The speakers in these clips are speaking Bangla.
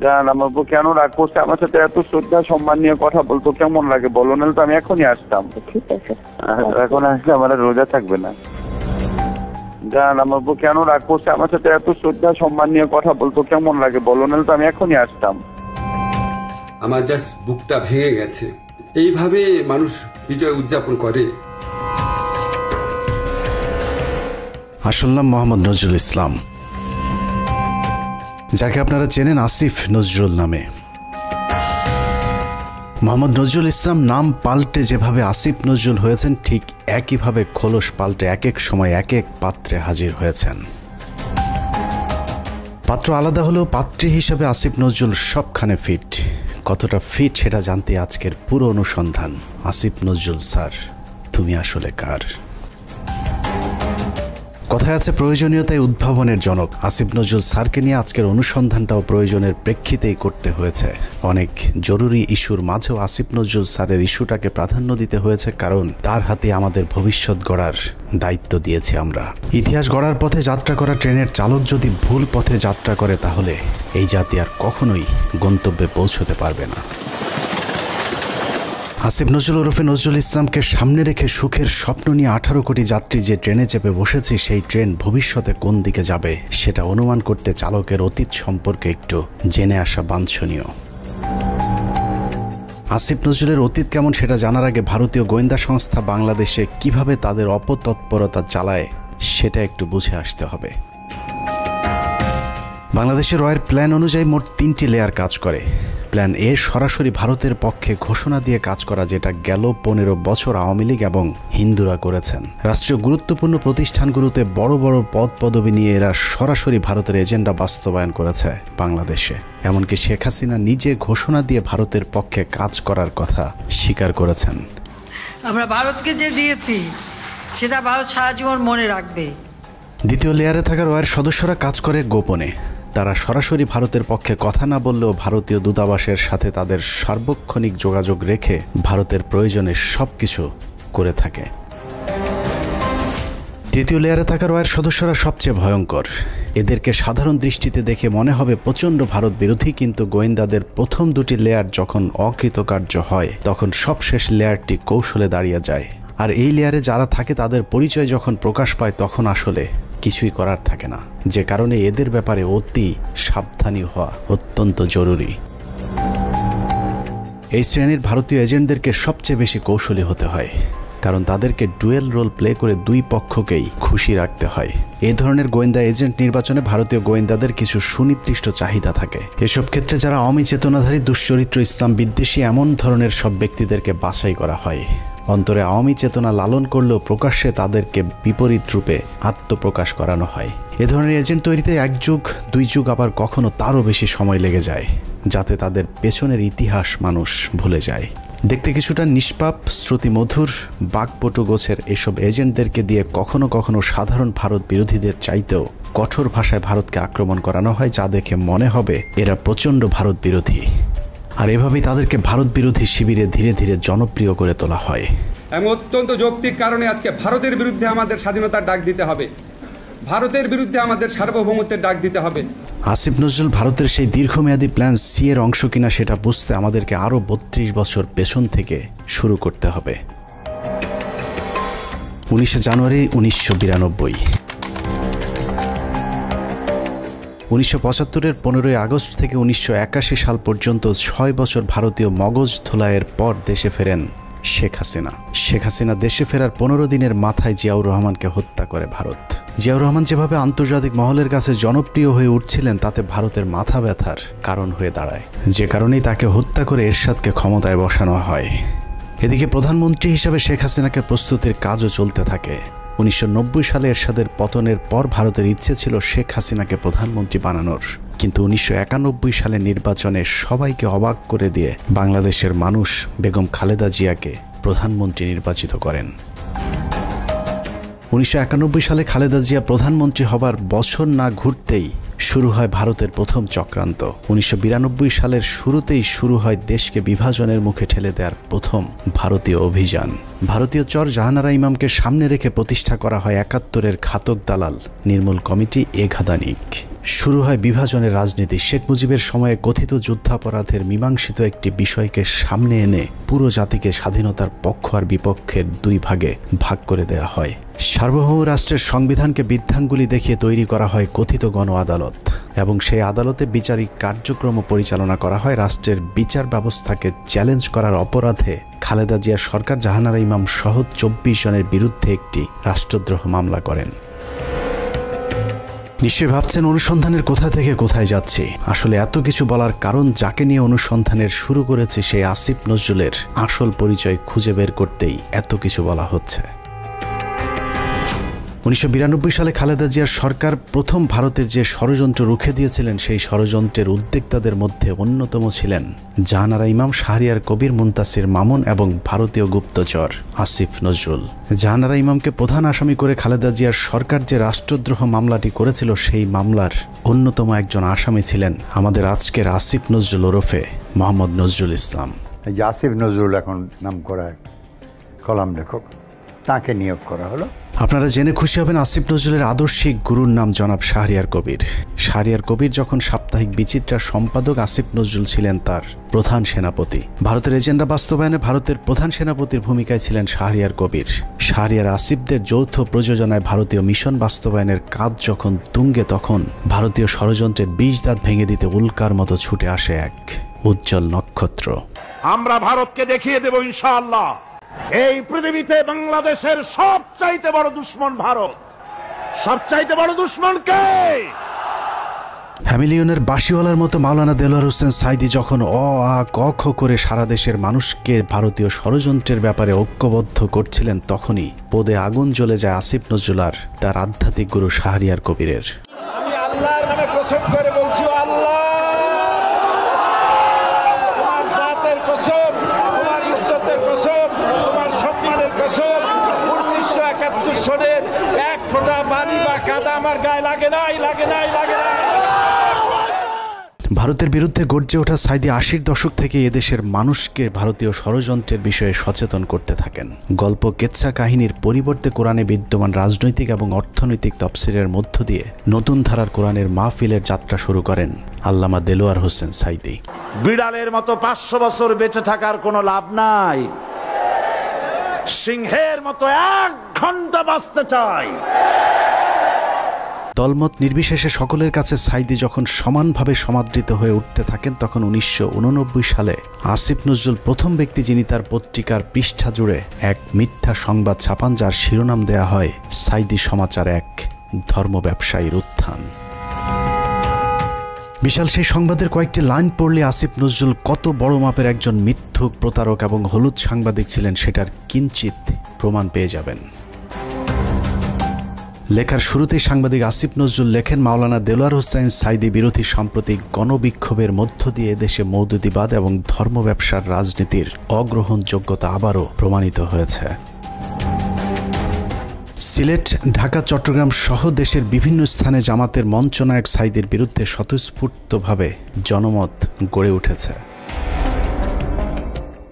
জান আমার বউ কেন রাগ করছে আমার সাথে? এত শ্রদ্ধা সম্মান নিয়ে কথা বলতো কেমন লাগে বলো, নাহলে তো আমি এখনই আসতাম। ঠিক আছে, এখন আসলে আমার রোজা থাকবে না। জান আমার বউ কেন রাগ করছে আমার সাথে? এত শ্রদ্ধা সম্মান নিয়ে কথা বলতো কেমন লাগে বলো, নাহলে তো আমি এখনই আসতাম। আমার জাস্ট বুকটা ভেঙে গেছে। এইভাবে মানুষ বিজয় উদযাপন করে? আসল নাম মোহাম্মদ নজরুল ইসলাম, যাকে আপনারা চেনেন আসিফ নজরুল নামে। মোহাম্মদ নজরুল ইসলাম নাম পাল্টে যেভাবে আসিফ নজরুল হয়েছেন, ঠিক একইভাবে খোলস পাল্টে এক এক সময় এক এক পাত্রে হাজির হয়েছেন। পাত্র আলাদা হলেও পাত্রী হিসেবে আসিফ নজরুল সবখানে ফিট। কতটা ফিট সেটা জানতে আজকের পুরো অনুসন্ধান। আসিফ নজরুল স্যার, তুমি আসলে কার? কথায় আছে প্রয়োজনীয়তায় উদ্ভাবনের জনক। আসিফ নজরুল স্যারকে নিয়ে আজকের অনুসন্ধানটাও প্রয়োজনের প্রেক্ষিতেই করতে হয়েছে। অনেক জরুরি ইস্যুর মাঝেও আসিফ নজরুল স্যারের ইস্যুটাকে প্রাধান্য দিতে হয়েছে, কারণ তার হাতে আমাদের ভবিষ্যৎ গড়ার দায়িত্ব দিয়েছি আমরা। ইতিহাস গড়ার পথে যাত্রা করা ট্রেনের চালক যদি ভুল পথে যাত্রা করে, তাহলে এই জাতি আর কখনোই গন্তব্যে পৌঁছতে পারবে না। আসিফ নজরুল ওরফে নজরুল ইসলামকে সামনে রেখে সুখের স্বপ্ন নিয়ে 18 কোটি যাত্রী যে ট্রেনে চেপে বসেছি, সেই ট্রেন ভবিষ্যতে কোন দিকে যাবে সেটা অনুমান করতে চালকের অতীত সম্পর্কে একটু জেনে আসা বাঞ্ছনীয়। আসিফ নজরুলের অতীত কেমন সেটা জানার আগে ভারতীয় গোয়েন্দা সংস্থা বাংলাদেশে কিভাবে তাদের অপতৎপরতা চালায় সেটা একটু বুঝে আসতে হবে। বাংলাদেশের রয়ের প্ল্যান অনুযায়ী মোট 3টি লেয়ার কাজ করে। প্ল্যান এ সরাসরি ভারতের পক্ষে ঘোষণা দিয়ে কাজ করা, যেটা গেল 15 বছর আওয়ামী লীগ এবং হিন্দুরা করেছেন। রাষ্ট্রীয় গুরুত্বপূর্ণ প্রতিষ্ঠানগুলোতে বড় বড় পদ পদবি নিয়ে এরা সরাসরি ভারতের এজেন্ডা বাস্তবায়ন করেছে বাংলাদেশে। এমনকি শেখ হাসিনা নিজে ঘোষণা দিয়ে ভারতের পক্ষে কাজ করার কথা স্বীকার করেছেন। আমরা ভারতকে যে দিয়েছি সেটা ভারত সারা জীবন মনে রাখবে। দ্বিতীয় লেয়ারে থাকা রয়ের সদস্যরা কাজ করে গোপনে। তারা সরাসরি ভারতের পক্ষে কথা না বললেও ভারতীয় দূতাবাসের সাথে তাদের সার্বক্ষণিক যোগাযোগ রেখে ভারতের প্রয়োজনে সবকিছু করে থাকে। তৃতীয় লেয়ারে থাকা রয়ের সদস্যরা সবচেয়ে ভয়ঙ্কর। এদেরকে সাধারণ দৃষ্টিতে দেখে মনে হবে প্রচণ্ড ভারত বিরোধী, কিন্তু গোয়েন্দাদের প্রথম 2টি লেয়ার যখন অকৃতকার্য হয়, তখন সবশেষ লেয়ারটি কৌশলে দাঁড়িয়ে যায়। আর এই লেয়ারে যারা থাকে তাদের পরিচয় যখন প্রকাশ পায়, তখন আসলে কিছুই করার থাকে না। যে কারণে এদের ব্যাপারে অতি সাবধানী হওয়া অত্যন্ত জরুরি। এই শ্রেণীর ভারতীয় এজেন্টদেরকে সবচেয়ে বেশি কৌশলী হতে হয়, কারণ তাদেরকে ডুয়েল রোল প্লে করে দুই পক্ষকেই খুশি রাখতে হয়। এই ধরনের গোয়েন্দা এজেন্ট নির্বাচনে ভারতীয় গোয়েন্দাদের কিছু সুনির্দিষ্ট চাহিদা থাকে। এসব ক্ষেত্রে যারা অমি চেতনাধারী, দুশ্চরিত্র, ইসলাম বিদ্বেষী এমন ধরনের সব ব্যক্তিদেরকে বাছাই করা হয়। অন্তরে আওয়ামী চেতনা লালন করলেও প্রকাশ্যে তাদেরকে বিপরীত রূপে আত্মপ্রকাশ করানো হয়। এ ধরনের এজেন্ট তৈরিতে 1 যুগ 2 যুগ, আবার কখনো তারও বেশি সময় লেগে যায়, যাতে তাদের পেছনের ইতিহাস মানুষ ভুলে যায়। দেখতে কিছুটা নিষ্পাপ, শ্রুতিমধুর, বাকপটু গোছের এসব এজেন্টদেরকে দিয়ে কখনো কখনো সাধারণ ভারত বিরোধীদের চাইতেও কঠোর ভাষায় ভারতকে আক্রমণ করানো হয়, যা দেখে মনে হবে এরা প্রচণ্ড ভারত বিরোধী। আর এভাবেই তাদেরকে ভারত বিরোধী শিবিরে ধীরে ধীরে জনপ্রিয় করে তোলা হয়। এমন অত্যন্ত যৌক্তিক কারণে আজকে ভারতের বিরুদ্ধে আমাদের স্বাধীনতার ডাক দিতে হবে, ভারতের বিরুদ্ধে আমাদের সার্বভৌমত্বের ডাক দিতে হবে। আসিফ নজরুল ভারতের সেই দীর্ঘমেয়াদী প্ল্যান সি এর অংশ কিনা সেটা বুঝতে আমাদেরকে আরও 32 বছর পেছন থেকে শুরু করতে হবে। 19 জানুয়ারি 1992। 1975-এর 15 আগস্ট থেকে 1981 সাল পর্যন্ত 6 বছর ভারতীয় মগজ ধোলাইয়ের পর দেশে ফেরেন শেখ হাসিনা। শেখ হাসিনা দেশে ফেরার 15 দিনের মাথায় জিয়াউর রহমানকে হত্যা করে ভারত। জিয়াউর রহমান যেভাবে আন্তর্জাতিক মহলের কাছে জনপ্রিয় হয়ে উঠছিলেন, তাতে ভারতের মাথা ব্যথার কারণ হয়ে দাঁড়ায়, যে কারণেই তাকে হত্যা করে এরশাদকে ক্ষমতায় বসানো হয়। এদিকে প্রধানমন্ত্রী হিসেবে শেখ হাসিনাকে প্রস্তুতির কাজও চলতে থাকে। 1990 সালে এরশাদের পতনের পর ভারতের ইচ্ছে ছিল শেখ হাসিনাকে প্রধানমন্ত্রী বানানোর, কিন্তু 1991 সালে নির্বাচনে সবাইকে অবাক করে দিয়ে বাংলাদেশের মানুষ বেগম খালেদা জিয়াকে প্রধানমন্ত্রী নির্বাচিত করেন। 1991 সালে খালেদা জিয়া প্রধানমন্ত্রী হবার বছর না ঘুরতেই শুরু হয় ভারতের প্রথম চক্রান্ত। 1992 সালের শুরুতেই শুরু হয় দেশকে বিভাজনের মুখে ঠেলে দেওয়ার প্রথম ভারতীয় অভিযান। ভারতীয় চর জাহানারা ইমামকে সামনে রেখে প্রতিষ্ঠা করা হয় 71-এর ঘাতক দালাল নির্মূল কমিটি এঘাদানিক। শুরু হয় বিভাজনের রাজনীতি। শেখ মুজিবের সময়ে কথিত যুদ্ধাপরাধের মীমাংসিত একটি বিষয়কে সামনে এনে পুরো জাতিকে স্বাধীনতার পক্ষ আর বিপক্ষের দুই ভাগে ভাগ করে দেয়া হয়। সার্বভৌম রাষ্ট্রের সংবিধানকে বৃদ্ধাঙ্গুলি দেখিয়ে তৈরি করা হয় কথিত গণ আদালত, এবং সেই আদালতে বিচারিক কার্যক্রম পরিচালনা করা হয়। রাষ্ট্রের বিচার ব্যবস্থাকে চ্যালেঞ্জ করার অপরাধে খালেদা জিয়া সরকার জাহানারা ইমাম সহ 24 জনের বিরুদ্ধে একটি রাষ্ট্রদ্রোহ মামলা করেন। নিশ্চয়ই ভাবছেন অনুসন্ধানের কোথা থেকে কোথায় যাচ্ছি। আসলে এত কিছু বলার কারণ, যাকে নিয়ে অনুসন্ধানের শুরু করেছে সেই আসিফ নজরুলের আসল পরিচয় খুঁজে বের করতেই এত কিছু বলা হচ্ছে। 1992 সালে খালেদা জিয়ার সরকার প্রথম ভারতের যে ষড়যন্ত্র রুখে দিয়েছিলেন, সেই ষড়যন্ত্রের উদ্যোক্তাদের মধ্যে অন্যতম ছিলেন জাহানারা ইমাম, শাহরিয়ার কবির, মুনতাসির মামুন এবং ভারতীয় গুপ্তচর আসিফ নজরুল। জাহানারা ইমামকে প্রধান আসামি করে খালেদা জিয়ার সরকার যে রাষ্ট্রদ্রোহ মামলাটি করেছিল, সেই মামলার অন্যতম একজন আসামি ছিলেন আমাদের আজকের আসিফ নজরুল ওরফে মোহাম্মদ নজরুল ইসলাম। এই যে আসিফ নজরুল এখন নাম করা কলাম লেখক, তাকে নিয়োগ করা হলো। আপনারা জেনে খুশি হবেন, আসিফ নজরুলের আদর্শিক গুরুর নাম জনাব শাহরিয়ার কবির। শাহরিয়ার কবির যখন সাপ্তাহিক বিচিত্রার সম্পাদক, আসিফ নজরুল ছিলেন তার প্রধান সেনাপতি। ভারতের এজেন্ডা বাস্তবায়নে ভারতের প্রধান সেনাপতির ভূমিকায় ছিলেন শাহরিয়ার কবির। শাহরিয়ার আসিফদের যৌথ প্রযোজনায় ভারতীয় মিশন বাস্তবায়নের কাজ যখন তুঙ্গে, তখন ভারতীয় ষড়যন্ত্রের বীজ দাঁত ভেঙে দিতে উল্কার মতো ছুটে আসে এক উজ্জ্বল নক্ষত্র। আমরা ভারতকে দেখিয়ে দেব ইনশাআল্লাহ, এই পৃথিবীতে বাংলাদেশের সবচাইতে বড় দুশ্মন ভারত। সবচাইতে বড় দুশ্মন কে? হ্যামিলিয়নের বাঁশিওয়ালার মতো মাওলানা দেলোয়ার হোসেন সাঈদী যখন অ আ ক খ করে সারা দেশের মানুষকে ভারতীয় ষড়যন্ত্রের ব্যাপারে ঐক্যবদ্ধ করছিলেন, তখনই পদে আগুন জ্বলে যায় আসিফ নজরুল আর তার আধ্যাত্মিক গুরু শাহরিয়ার কবিরের। আমি আল্লাহর নামে কসম করে বলছি, আল্লাহ তোমার জাতের কসম, তোমার ইজ্জতের কসম, তোমার সম্মানের কসম, 1971 সনের এক ফোঁটা পানি বা কাদা আমার গায়ে লাগে নাই, লাগে নাই, লাগে নাই। ভারতের বিরুদ্ধে গর্জে ওঠা সাঈদী 80-র দশক থেকে এদেশের মানুষকে ভারতীয় ষড়যন্ত্রের বিষয়ে সচেতন করতে থাকেন। গল্প কেচ্ছা কাহিনীর পরিবর্তে কোরআনে বিদ্যমান রাজনৈতিক এবং অর্থনৈতিক তাফসীরের মধ্য দিয়ে নতুন ধারার কোরআনের মাহফিলের যাত্রা শুরু করেন আল্লামা দেলোয়ার হোসেন সাঈদী। বিড়ালের মতো 500 বছর বেঁচে থাকার কোনো লাভ নাই, সিংহের মতো 1 ঘন্টা বাঁচতে চাই। দলমত নির্বিশেষে সকলের কাছে সাঈদী যখন সমানভাবে সমাদৃত হয়ে উঠতে থাকেন, তখন 1989 সালে আসিফ নজরুল প্রথম ব্যক্তি যিনি তার পত্রিকার পৃষ্ঠা জুড়ে এক মিথ্যা সংবাদ ছাপান, যার শিরোনাম দেয়া হয় সাঈদী সমাচার, এক ধর্ম ব্যবসায়ীর উত্থান। বিশাল সেই সংবাদের কয়েকটি লাইন পড়লে আসিফ নজরুল কত বড় মাপের একজন মিথ্যুক, প্রতারক এবং হলুদ সাংবাদিক ছিলেন সেটার কিঞ্চিত প্রমাণ পেয়ে যাবেন। লেখার শুরুতেই সাংবাদিক আসিফ নজরুল লেখেন, মাওলানা দেলোয়ার হোসেন সাঈদী বিরোধী সাম্প্রতিক গণবিক্ষোভের মধ্য দিয়ে দেশে মওদুদিবাদ এবং ধর্ম ব্যবসার রাজনীতির অগ্রহণযোগ্যতা আবারও প্রমাণিত হয়েছে। সিলেট, ঢাকা, চট্টগ্রাম সহ দেশের বিভিন্ন স্থানে জামাতের মঞ্চনায়ক সাঈদীর বিরুদ্ধে স্বতঃস্ফূর্তভাবে জনমত গড়ে উঠেছে।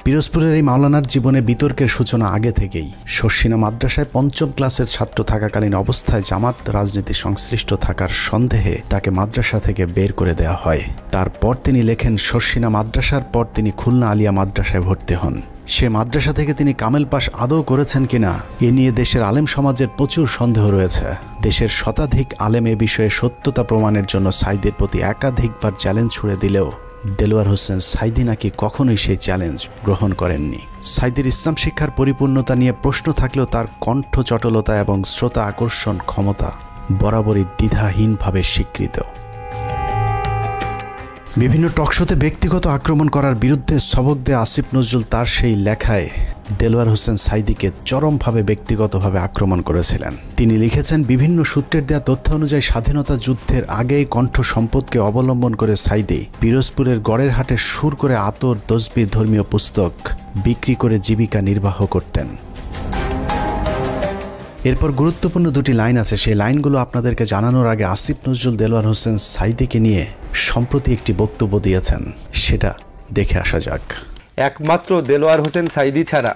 পিরোজপুরের এই মাওলানার জীবনে বিতর্কের সূচনা আগে থেকেই। শর্ষিনা মাদ্রাসায় 5ম ক্লাসের ছাত্র থাকাকালীন অবস্থায় জামাত রাজনীতি সংশ্লিষ্ট থাকার সন্দেহে তাকে মাদ্রাসা থেকে বের করে দেওয়া হয়। তারপর তিনি লেখেন, শর্ষিনা মাদ্রাসার পর তিনি খুলনা আলিয়া মাদ্রাসায় ভর্তি হন। সে মাদ্রাসা থেকে তিনি কামেল পাশ আদৌ করেছেন কিনা এ নিয়ে দেশের আলেম সমাজের প্রচুর সন্দেহ রয়েছে। দেশের শতাধিক আলেম এ বিষয়ে সত্যতা প্রমাণের জন্য সাঈদীর প্রতি একাধিকবার চ্যালেঞ্জ ছুড়ে দিলেও দেলোয়ার হোসেন সাঈদী নাকি কখনোই সেই চ্যালেঞ্জ গ্রহণ করেননি। সাঈদীর ইসলাম শিক্ষার পরিপূর্ণতা নিয়ে প্রশ্ন থাকলেও তার কণ্ঠ চটলতা এবং শ্রোতা আকর্ষণ ক্ষমতা বরাবরই দ্বিধাহীনভাবে স্বীকৃত। বিভিন্ন টকশোতে ব্যক্তিগত আক্রমণ করার বিরুদ্ধে সবক দেয়া আসিফ নজরুল তার সেই লেখায় দেলোয়ার হোসেন সাঈদীকে চরমভাবে ব্যক্তিগতভাবে আক্রমণ করেছিলেন। তিনি লিখেছেন, বিভিন্ন সূত্রের দেয়া তথ্য অনুযায়ী স্বাধীনতা যুদ্ধের আগেই কণ্ঠ সম্পদকে অবলম্বন করে সাঈদী পিরোজপুরের গড়ের হাটে সুর করে আতর, তসবিহ, ধর্মীয় পুস্তক বিক্রি করে জীবিকা নির্বাহ করতেন। এরপর গুরুত্বপূর্ণ দুটি লাইন আছে, সেই লাইনগুলো আপনাদেরকে জানানোর আগে আসিফ নজরুল দেলোয়ার হোসেন সাঈদীকে নিয়ে সম্প্রতি একটি বক্তব্য দিয়েছেন, সেটা দেখে আসা যাক। একমাত্র দেলোয়ার হোসেন সাঈদী ছাড়া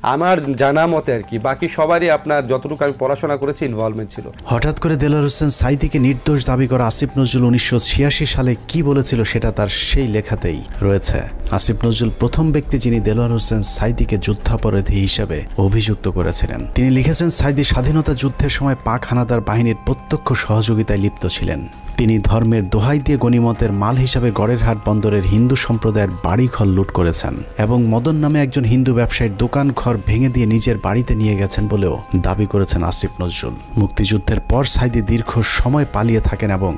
আমার জানা মতে আর কি, বাকি সবারই আপনার যতটুকু আমি পড়াশোনা করেছি ইনভলভমেন্ট ছিল। হঠাৎ করে দেলোয়ার হোসেন সাঈদীকে নির্দোষ দাবি করা আসিফ নজরুল 1986 সালে কি বলেছিল সেটা তার সেই লেখাতেই রয়েছে। আসিফ নজরুল প্রথম ব্যক্তি যিনি দেলোয়ার হোসেন সাঈদীকে যুদ্ধাপরাধী হিসেবে অভিযুক্ত করেছিলেন। তিনি লিখেছেন, সাঈদী স্বাধীনতা যুদ্ধের সময় পাক হানাদার বাহিনীর প্রত্যক্ষ সহযোগিতায় লিপ্ত ছিলেন। তিনি ধর্মের দোহাই দিয়ে গনিমতের মাল হিসাবে গড়েরহাট বন্দরের হিন্দু সম্প্রদায়ের বাড়িঘর লুট করেছেন এবং মদন নামে একজন হিন্দু ব্যবসায়ীর দোকান ঘর ভেঙে দিয়ে নিজের বাড়িতে নিয়ে গেছেন বলেও দাবি করেছেন আসিফ নজরুল। মুক্তিযুদ্ধের পর সাঈদী দীর্ঘ সময় পালিয়ে থাকেন এবং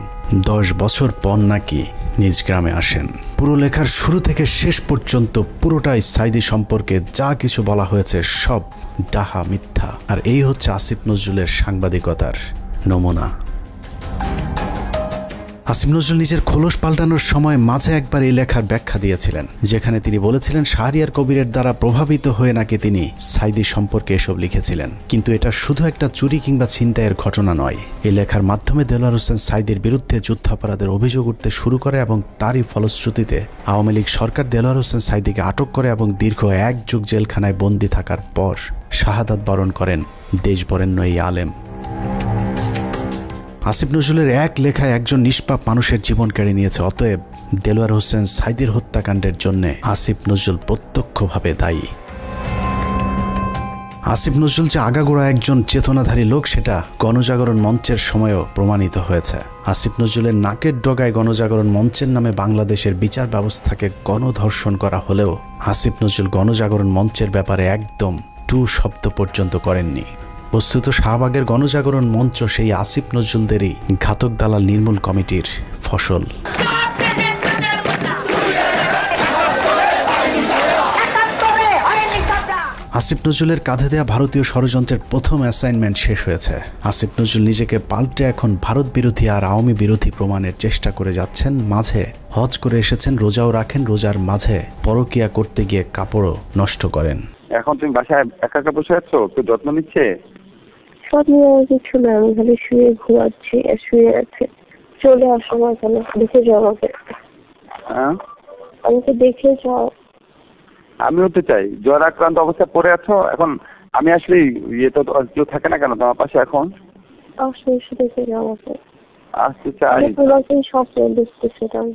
10 বছর পর নাকি নিজ গ্রামে আসেন। পুরো লেখার শুরু থেকে শেষ পর্যন্ত পুরোটাই সাঈদী সম্পর্কে যা কিছু বলা হয়েছে সব ডাহা মিথ্যা। আর এই হচ্ছে আসিফ নজরুলের সাংবাদিকতার নমুনা। আসিফ নজরুল নিজের খোলস পাল্টানোর সময় মাঝে একবার এই লেখার ব্যাখ্যা দিয়েছিলেন, যেখানে তিনি বলেছিলেন শাহরিয়ার কবিরের দ্বারা প্রভাবিত হয়ে নাকি তিনি সাঈদী সম্পর্কে এসব লিখেছিলেন। কিন্তু এটা শুধু একটা চুরি কিংবা ছিনতাইয়ের ঘটনা নয়। এই লেখার মাধ্যমে দেলোয়ার হোসেন সাঈদীর বিরুদ্ধে যুদ্ধাপরাধের অভিযোগ উঠতে শুরু করে এবং তারই ফলশ্রুতিতে আওয়ামী লীগ সরকার দেলোয়ার হোসেন সাঈদীকে আটক করে এবং দীর্ঘ 1 যুগ জেলখানায় বন্দী থাকার পর শাহাদাত বরণ করেন দেশবরেণ্য এই আলেম। আসিফ নজরুলের এক লেখায় একজন নিষ্পাপ মানুষের জীবন কেড়ে নিয়েছে। অতএব দেলোয়ার হোসেন সাঈদীর হত্যাকাণ্ডের জন্য আসিফ নজরুল প্রত্যক্ষভাবে দায়ী। আসিফ নজরুল যে আগাগোড়া একজন চেতনাধারী লোক সেটা গণজাগরণ মঞ্চের সময়ও প্রমাণিত হয়েছে। আসিফ নজরুলের নাকের ডগায় গণজাগরণ মঞ্চের নামে বাংলাদেশের বিচার ব্যবস্থাকে গণধর্ষণ করা হলেও আসিফ নজরুল গণজাগরণ মঞ্চের ব্যাপারে একদম টু শব্দ পর্যন্ত করেননি। বস্তুত শাহবাগের গণজাগরণ মঞ্চ সেই আসিফ নজরুলদেরই ঘাতক দালাল নির্মূল কমিটির ফসল। আসিফ নজরুলের কাঁধে দেয়া ভারতীয় ষড়যন্ত্রের প্রথম অ্যাসাইনমেন্ট শেষ হয়েছে। আসিফ নজরুল নিজেকে পাল্টে এখন ভারত বিরোধী আর আওয়ামী বিরোধী প্রমাণের চেষ্টা করে যাচ্ছেন। মাঝে হজ করে এসেছেন, রোজাও রাখেন, রোজার মাঝে পরকিয়া করতে গিয়ে কাপড়ও নষ্ট করেন। এখন তুমি বাসায় একা একা বসে আছো, কেউ যত্ন নিচ্ছে? কিছু না, আমি খালি শুয়ে ঘুমাচ্ছি, শুয়ে আছে। চলে আসো না কেন, দেখে যাও আমাকে। আমাকে দেখে যাও। আমিও তো চাই। জ্বর আক্রান্ত অবস্থায় পড়ে আছো, এখন আমি আসলে ইয়ে তো কেউ থাকে না কেন তোমার পাশে? এখন আসো, এসে দেখে যাও আমাকে। আসতে চাই, তোমাকে স্বপ্ন দেখতেছিলাম।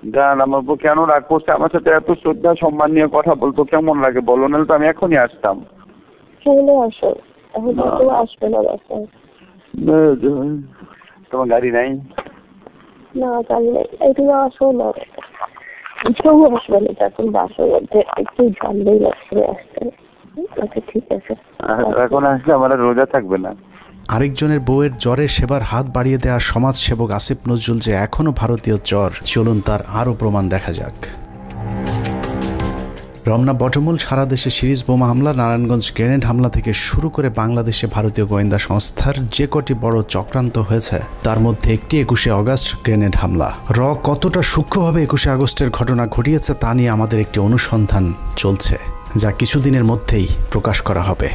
জান আমার বউ কেন রাগ করছে আমার সাথে? এত শ্রদ্ধা সম্মান নিয়ে কথা বলতো কেমন লাগে বলো, নাহলে তো আমি এখনই আসতাম। চলে আসো, এখন তো আসবে না বাসায়। তোমার গাড়ি নাই? না গাড়ি নাই, তুমি আসো না। কেউ আসবে না, এখন বাসার মধ্যে একটু জানলেই লাগছে আসতে। আচ্ছা ঠিক আছে, এখন আসলে আমার রোজা থাকবে না। আরেকজনের বউয়ের জ্বরে সেবার হাত বাড়িয়ে দেওয়া সমাজ সেবক আসিফ নজরুল যে এখনো ভারতীয় জ্বর, চলুন তার আরও প্রমাণ দেখা যাক। রমনা বটমূল সারা দেশে সিরিজ বোমা হামলা, নারায়ণগঞ্জ গ্রেনেড হামলা থেকে শুরু করে বাংলাদেশে ভারতীয় গোয়েন্দা সংস্থার যে কটি বড় চক্রান্ত হয়েছে তার মধ্যে একটি 21শে আগস্ট গ্রেনেড হামলা। কতটা সূক্ষ্মভাবে 21শে আগস্টের ঘটনা ঘটিয়েছে তা নিয়ে আমাদের একটি অনুসন্ধান চলছে, যা কিছুদিনের মধ্যেই প্রকাশ করা হবে।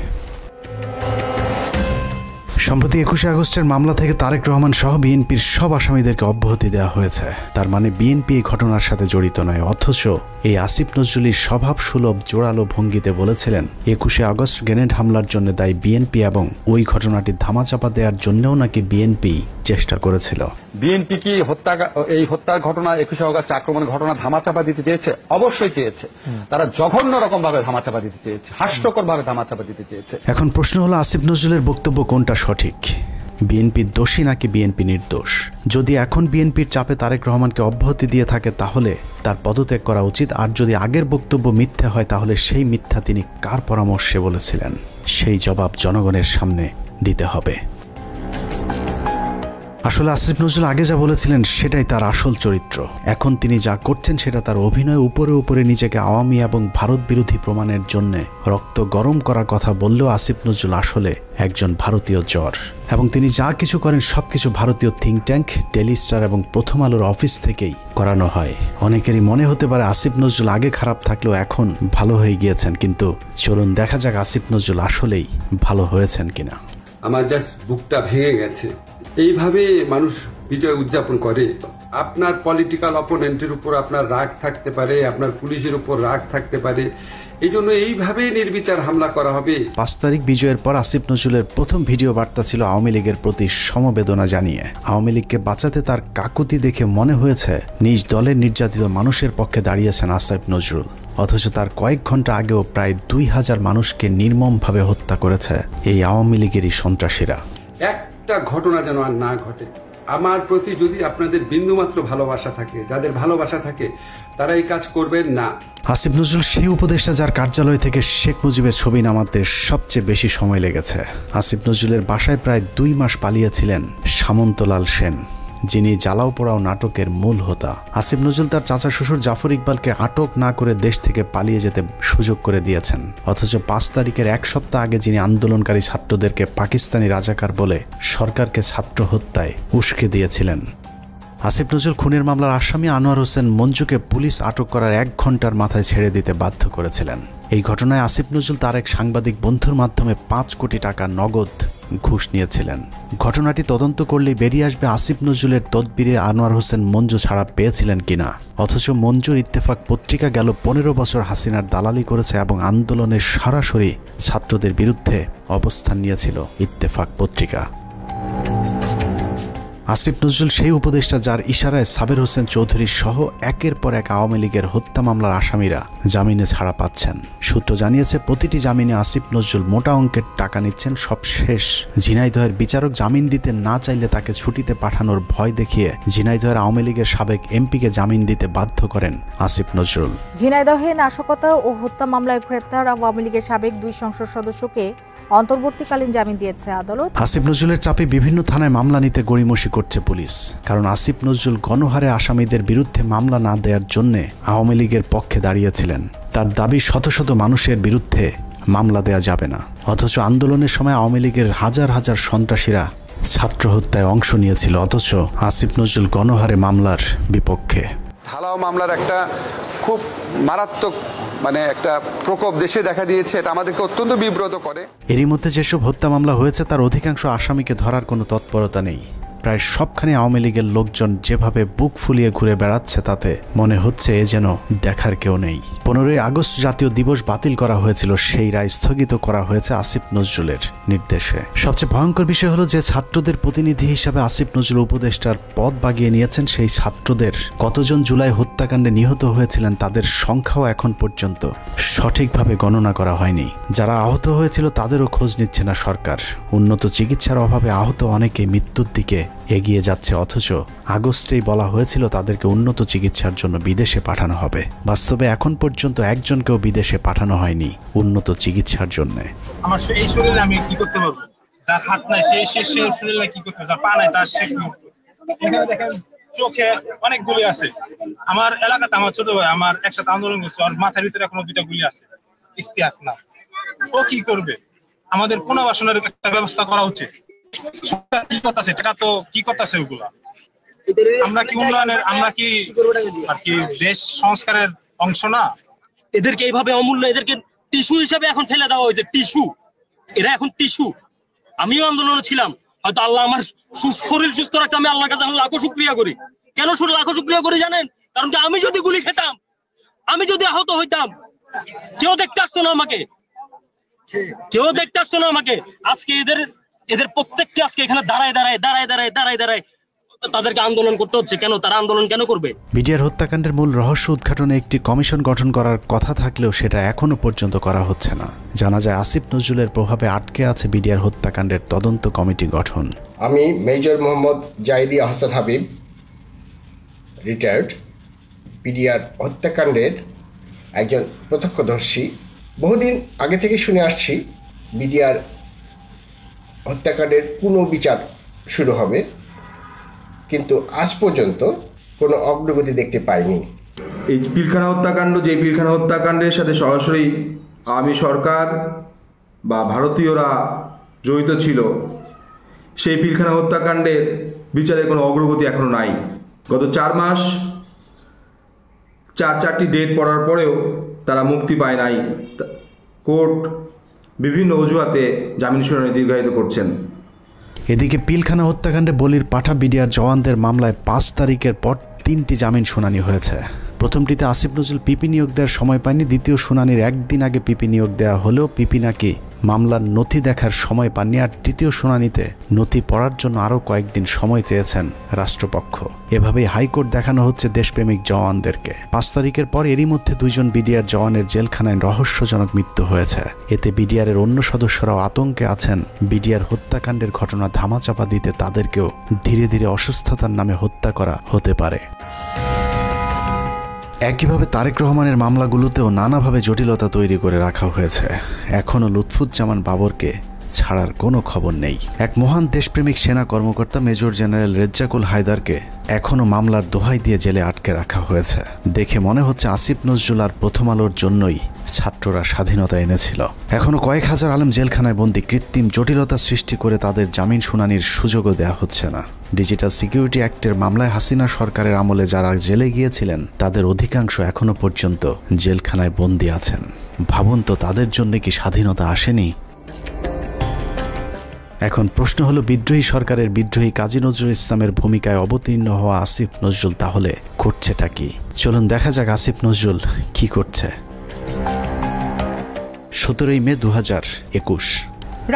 সম্প্রতি 21শে আগস্টের মামলা থেকে তারেক রহমান সহ বিএনপির সব আসামিদেরকে অব্যাহতি দেওয়া হয়েছে। তার মানে বিএনপি এই ঘটনার সাথে জড়িত নয়। অথচ এই আসিফ নজরুলের স্বভাব সুলভ জোরালো ভঙ্গিতে বলেছিলেন 21শে আগস্ট গ্রেনেড হামলার জন্য দায়ী বিএনপি এবং ওই ঘটনাটি ধামাচাপা দেওয়ার জন্যও নাকি বিএনপি চেষ্টা করেছিল। বিএনপি কি এই হত্যার ঘটনা 21শে আগস্ট আক্রমণের ঘটনা ধামাচাপা দিতে চেয়েছে? অবশ্যই চেয়েছে। তারা জঘন্য রকম ভাবে ধামাচাপা দিতে চেয়েছে, হাস্যকর ভাবে ধামাচাপা দিতে চেয়েছে। এখন প্রশ্ন হলো আসিফ নজরুলের বক্তব্য কোনটা সঠিক? বিএনপি দোষী নাকি বিএনপি নির্দোষ? যদি এখন বিএনপির চাপে তারেক রহমানকে অব্যাহতি দিয়ে থাকে তাহলে তার পদত্যাগ করা উচিত। আর যদি আগের বক্তব্য মিথ্যা হয় তাহলে সেই মিথ্যা তিনি কার পরামর্শে বলেছিলেন সেই জবাব জনগণের সামনে দিতে হবে। আসলে আসিফ নজরুল আগে যা বলেছিলেন সেটাই তার আসল চরিত্র। এখন তিনি যা করছেন সেটা তার অভিনয়। উপরে উপরে নিজেকে আওয়ামী এবং ভারত বিরোধী প্রমাণের জন্য রক্ত গরম করার কথা বললেও আসিফ নজরুল আসলে একজন ভারতীয় জ্বর, এবং তিনি যা কিছু করেন সবকিছু ভারতীয় থিঙ্ক ট্যাঙ্ক, ডেইলি স্টার এবং প্রথম আলোর অফিস থেকেই করানো হয়। অনেকেরই মনে হতে পারে আসিফ নজরুল আগে খারাপ থাকলেও এখন ভালো হয়ে গিয়েছেন, কিন্তু চলুন দেখা যাক আসিফ নজরুল আসলেই ভালো হয়েছেন কিনা। আমার জাস্ট বুকটা ভেঙে গেছে। এইভাবে মানুষ বিজয় উদযাপন করে। আপনার পলিটিক্যাল অপোনেন্টের উপর আপনার রাগ থাকতে পারে, আপনার পুলিশের উপর রাগ থাকতে পারে, এই জন্য এইভাবেই নির্বিচার হামলা করা হবে। 5 তারিখ বিজয়ের পর আসিফ নজরুলের প্রথম ভিডিও বার্তা ছিল আওয়ামী লীগের প্রতি সমবেদনা জানিয়ে। আওয়ামী লীগকে বাঁচাতে তার কাকুতি দেখে মনে হয়েছে নিজ দলের নির্যাতিত মানুষের পক্ষে দাঁড়িয়েছেন আসিফ নজরুল। অথচ তার কয়েক ঘন্টা আগেও প্রায় 2000 মানুষকে নির্মমভাবে হত্যা করেছে এই আওয়ামী লীগেরই সন্ত্রাসীরা। একটা ঘটনা যেন আর না ঘটে। আমার প্রতি যদি আপনাদের বিন্দুমাত্র ভালোবাসা থাকে, যাদের ভালোবাসা থাকে, তারা এই কাজ করবেন না। আসিফ নজরুল সেই উপদেষ্টা যার কার্যালয় থেকে শেখ মুজিবের ছবি নামাতে সবচেয়ে বেশি সময় লেগেছে। আসিফ নজরুলের বাসায় প্রায় 2 মাস পালিয়েছিলেন সামন্তলাল সেন, যিনি জ্বালাও পোড়াও নাটকের মূল হোতা। আসিফ নজরুল তার চাচা শ্বশুর জাফর ইকবালকে আটক না করে দেশ থেকে পালিয়ে যেতে সুযোগ করে দিয়েছেন। অথচ 5 তারিখের 1 সপ্তাহ আগে যিনি আন্দোলনকারী ছাত্রদেরকে পাকিস্তানি রাজাকার বলে সরকারকে ছাত্র হত্যায় উস্কে দিয়েছিলেন। আসিফ নজরুল খুনের মামলার আসামি আনোয়ার হোসেন মঞ্জুকে পুলিশ আটক করার 1 ঘন্টার মাথায় ছেড়ে দিতে বাধ্য করেছিলেন। এই ঘটনায় আসিফ নজরুল তার এক সাংবাদিক বন্ধুর মাধ্যমে 5 কোটি টাকা নগদ ঘুষ নিয়েছিলেন। ঘটনাটি তদন্ত করলেই বেরিয়ে আসবে আসিফ নজরুলের তদবিরে আনোয়ার হোসেন মঞ্জু ছাড়া পেয়েছিলেন কিনা। অথচ মঞ্জুর ইত্তেফাক পত্রিকা গেল 15 বছর হাসিনার দালালি করেছে এবং আন্দোলনের সরাসরি ছাত্রদের বিরুদ্ধে অবস্থান নিয়েছিল ইত্তেফাক পত্রিকা। আসিফ নজরুল সেই উপদেষ্টা যার ইশারায় সাবের হোসেন চৌধুরী সহ একের পর এক আওয়ামী লীগের হত্যা মামলার আসামিরা জামিনে ছাড়া পাচ্ছেন। সূত্র জানিয়েছে প্রতিটি জামিনে আসিফ নজরুল মোটা অঙ্কের টাকা নিচ্ছেন। সবশেষ ঝিনাইদহের বিচারক জামিন দিতে না চাইলে তাকে ছুটিতে পাঠানোর ভয় দেখিয়ে ঝিনাইদহের আওয়ামী লীগের সাবেক এমপিকে জামিন দিতে বাধ্য করেন আসিফ নজরুল। ঝিনাইদহে নাশকতা ও হত্যা মামলায় গ্রেপ্তার আওয়ামী লীগের সাবেক 2 সংসদ সদস্যকে অন্তর্বর্তীকালীন জামিন দিয়েছে আদালত। আসিফ নজরুলের চাপে বিভিন্ন থানায় মামলা নিতে গড়িমসি করছে পুলিশ। কারণ আসিফ নজরুল গণহারে আসামিদের বিরুদ্ধে মামলা না দেওয়ার জন্য আওয়ামী লীগের পক্ষে দাঁড়িয়েছিলেন। তার দাবি শত শত মানুষের বিরুদ্ধে মামলা দেয়া যাবে না। অথচ আন্দোলনের সময় আওয়ামী লীগের হাজার হাজার সন্ত্রাসীরা ছাত্র হত্যায় অংশ নিয়েছিল। অথচ আসিফ নজরুল গণহারে মামলার বিপক্ষে। ঢালাও মামলার একটা খুব মারাত্মক একটা প্রকোপ দেশে দেখা দিয়েছে। এটা আমাদেরকে অত্যন্ত বিব্রত করে। এরই মধ্যে যেসব হত্যা মামলা হয়েছে তার অধিকাংশ আসামিকে ধরার কোনো তৎপরতা নেই। প্রায় সবখানে আওয়ামী লীগের লোকজন যেভাবে বুক ফুলিয়ে ঘুরে বেড়াচ্ছে তাতে মনে হচ্ছে এ যেন দেখার কেউ নেই। 15ই আগস্ট জাতীয় দিবস বাতিল করা হয়েছিল, সেই রায় স্থগিত করা হয়েছে আসিফ নজরুলের নির্দেশে। সবচেয়ে ভয়ঙ্কর বিষয় হলো যে ছাত্রদের প্রতিনিধি হিসাবে আসিফ নজরুল উপদেষ্টার পদ বাগিয়ে নিয়েছেন। সেই ছাত্রদের কতজন জুলাই হত্যাকাণ্ডে নিহত হয়েছিলেন তাদের সংখ্যাও এখন পর্যন্ত সঠিকভাবে গণনা করা হয়নি। যারা আহত হয়েছিল তাদেরও খোঁজ নিচ্ছে না সরকার। উন্নত চিকিৎসার অভাবে আহত অনেকে মৃত্যুর দিকে এগিয়ে যাচ্ছে। অথচ আগস্টেই বলা হয়েছিল তাদেরকে উন্নত চিকিৎসার জন্য বিদেশে পাঠানো হবে। বাস্তবে এখন পর্যন্ত একজনকেও বিদেশে পাঠানো হয়নি উন্নত চিকিৎসার জন্য। আমার এই শরীরে আমি কি করতে পারবো? যার হাত নাই সেই শরীরে কি করতে পারবে? যার পা নাই তার সে কি? এখানে দেখেন চোখে অনেক গুলি আছে। আমার এলাকাতে আমার ছোট ভাই আমার একসাথে আন্দোলন করছে, ওর মাথার ভিতরে এখনো 2টা গুলি আছে। ইস্তিয়াক না, ও কি করবে? আমাদের পুনর্বাসনের একটা ব্যবস্থা করা উচিত। কি করতেছে টাকা তো কি করতেছে ওগুলা? আমরা কি উন্নয়নের, আমরা কি আর কি দেশ সংস্কারের অংশ না? এদেরকে এইভাবে অমূল্য, এদেরকে টিস্যু হিসাবে এখন ফেলে দেওয়া হয়েছে। টিস্যু, এরা এখন টিস্যু। আমিও আন্দোলনে ছিলাম, হয়তো আল্লাহ আমার শরীর সুস্থ রাখছে, আমি আল্লাহর কাছে লাখো শুকরিয়া করি। কেন লাখো শুকরিয়া করি জানেন? কারণ কি আমি যদি গুলি খেতাম, আমি যদি আহত হইতাম, কেউ দেখতে আসতো না আমাকে, কেউ দেখতে আসতো না আমাকে। আজকে এদের প্রত্যেককে আজকে এখানে দাঁড়ায় তাদেরকে আন্দোলন করতে হচ্ছে। কেন তারা আন্দোলন কেন করবে? বিডিআর হত্যাকাণ্ডের মূল রহস্য উদ্ঘাটনে একটি কমিশন গঠন করার কথা থাকলেও সেটা এখনো পর্যন্ত করা হচ্ছে না। জানা যায় আসিফ নজরুলের প্রভাবে আটকে আছে বিডিআর হত্যাকাণ্ডের তদন্ত কমিটি গঠন। আমি major Mohammad Zahidi Ahsan Habib, retired, BDR হত্যাকাণ্ডের একজন প্রত্যক্ষদর্শী। বহুদিন আগে থেকে শুনে আসছি বিডিআর হত্যাকাণ্ডের পুনর্বিচার শুরু হবে, কিন্তু আজ পর্যন্ত কোনো অগ্রগতি দেখতে পাইনি। এই পিলখানা হত্যাকাণ্ড, যে পিলখানা হত্যাকাণ্ডের সাথে সরাসরি আওয়ামী সরকার বা ভারতীয়রা জড়িত ছিল, সেই পিলখানা হত্যাকাণ্ডের বিচারের কোনো অগ্রগতি এখনও নাই। গত 4 মাস 4টি ডেট পড়ার পরেও তারা মুক্তি পায় নাই। কোর্ট বিভিন্ন অজুহাতে জামিন শুনানি দীর্ঘায়িত করছেন। এদিকে পিলখানা হত্যাকাণ্ডে বলির পাঠা বিডিআর জওয়ানদের মামলায় 5 তারিখের পর 3টি জামিন শুনানি হয়েছে। প্রথমটিতে আসিফ নজরুল পিপি নিয়োগ দেওয়ার সময় পায়নি, দ্বিতীয় শুনানির একদিন আগে পিপি নিয়োগ দেওয়া হলেও পিপি নাকি মামলার নথি দেখার সময় পাননি, আর তৃতীয় শুনানিতে নথি পড়ার জন্য আরও কয়েকদিন সময় চেয়েছেন রাষ্ট্রপক্ষ। এভাবেই হাইকোর্ট দেখানো হচ্ছে দেশপ্রেমিক জওয়ানদেরকে। ৫ তারিখের পর এরই মধ্যে 2 জন বিডিআর জওয়ানের জেলখানায় রহস্যজনক মৃত্যু হয়েছে। এতে বিডিআরের অন্য সদস্যরাও আতঙ্কে আছেন বিডিআর হত্যাকাণ্ডের ঘটনা ধামাচাপা দিতে তাদেরকেও ধীরে ধীরে অসুস্থতার নামে হত্যা করা হতে পারে। একইভাবে তারেক রহমানের মামলাগুলোতেও নানাভাবে জটিলতা তৈরি করে রাখা হয়েছে। এখনও লুৎফুজ্জামান বাবরকে ছাড়ার কোনো খবর নেই। এক মহান দেশপ্রেমিক সেনা কর্মকর্তা মেজর জেনারেল রেজ্জাকুল হায়দারকে এখনও মামলার দোহাই দিয়ে জেলে আটকে রাখা হয়েছে। দেখে মনে হচ্ছে আসিফ নজরুল আর প্রথম আলোর জন্যই ছাত্ররা স্বাধীনতা এনেছিল। এখনও কয়েক হাজার আলেম জেলখানায় বন্দী, কৃত্রিম জটিলতা সৃষ্টি করে তাদের জামিন শুনানির সুযোগও দেওয়া হচ্ছে না। ডিজিটাল সিকিউরিটি অ্যাক্টের মামলায় হাসিনা সরকারের আমলে যারা জেলে গিয়েছিলেন তাদের অধিকাংশ এখনো পর্যন্ত জেলখানায় বন্দী আছেন। ভাবুন তো, তাদের জন্য কি স্বাধীনতা আসেনি? এখন প্রশ্ন হলো, বিদ্রোহী সরকারের বিদ্রোহী কাজী নজরুল ইসলামের ভূমিকায় অবতীর্ণ হওয়া আসিফ নজরুল তাহলে করছেটা কি? চলুন দেখা যাক আসিফ নজরুল কি করছে। 17 মে 2021।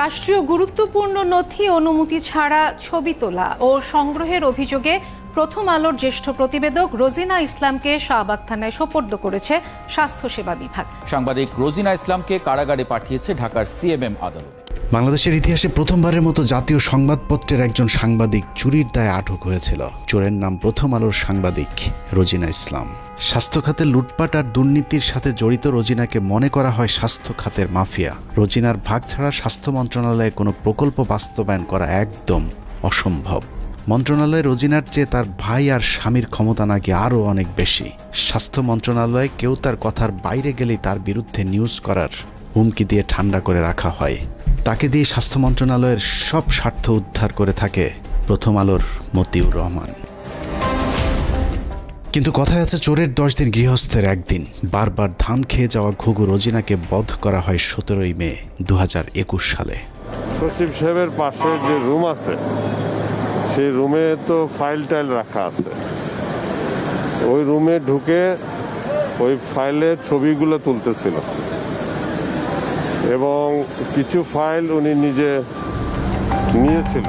রাষ্ট্রীয় গুরুত্বপূর্ণ নথি অনুমতি ছাড়া ছবি তোলা ও সংগ্রহের অভিযোগে প্রথম আলোর জ্যেষ্ঠ প্রতিবেদক রোজিনা ইসলামকে শাহবাগ থানায় সোপর্দ করেছে স্বাস্থ্যসেবা বিভাগ। সাংবাদিক রোজিনা ইসলামকে কারাগারে পাঠিয়েছে ঢাকার সিএমএম আদালত। বাংলাদেশের ইতিহাসে প্রথমবারের মতো জাতীয় সংবাদপত্রের একজন সাংবাদিক চুরির দায়ে আটক হয়েছিল। চোরের নাম প্রথম আলোর সাংবাদিক রোজিনা ইসলাম। স্বাস্থ্য খাতের লুটপাট আর দুর্নীতির সাথে জড়িত রোজিনাকে মনে করা হয় স্বাস্থ্য খাতের মাফিয়া। রোজিনার ভাগ ছাড়া স্বাস্থ্য মন্ত্রণালয়ে কোনো প্রকল্প বাস্তবায়ন করা একদম অসম্ভব। মন্ত্রণালয়ে রোজিনার চেয়ে তার ভাই আর স্বামীর ক্ষমতা নাকি আরও অনেক বেশি। স্বাস্থ্য মন্ত্রণালয়ে কেউ তার কথার বাইরে গেলেই তার বিরুদ্ধে নিউজ করার হুমকি দিয়ে ঠান্ডা করে রাখা হয়। তাকে দিয়ে স্বাস্থ্য মন্ত্রণালয়ের সব স্বার্থ উদ্ধার করে থাকে প্রথম আলোর মতিউর রহমান। কিন্তু কথায় আছে, চোরের 10 দিন গৃহস্থের একদিন। বারবার ধান খেয়ে যাওয়া ঘুঘু রোজিনাকে বধ করা হয় 17 মে 2021 সালে। সচিব সাহেবের পাশে যে রুম আছে সেই রুমে তো ফাইল টাইল রাখা আছে। ওই রুমে ঢুকে ওই ফাইলের ছবিগুলো তুলতেছিল এবং কিছু ফাইল উনি নিজে নিয়েছিল।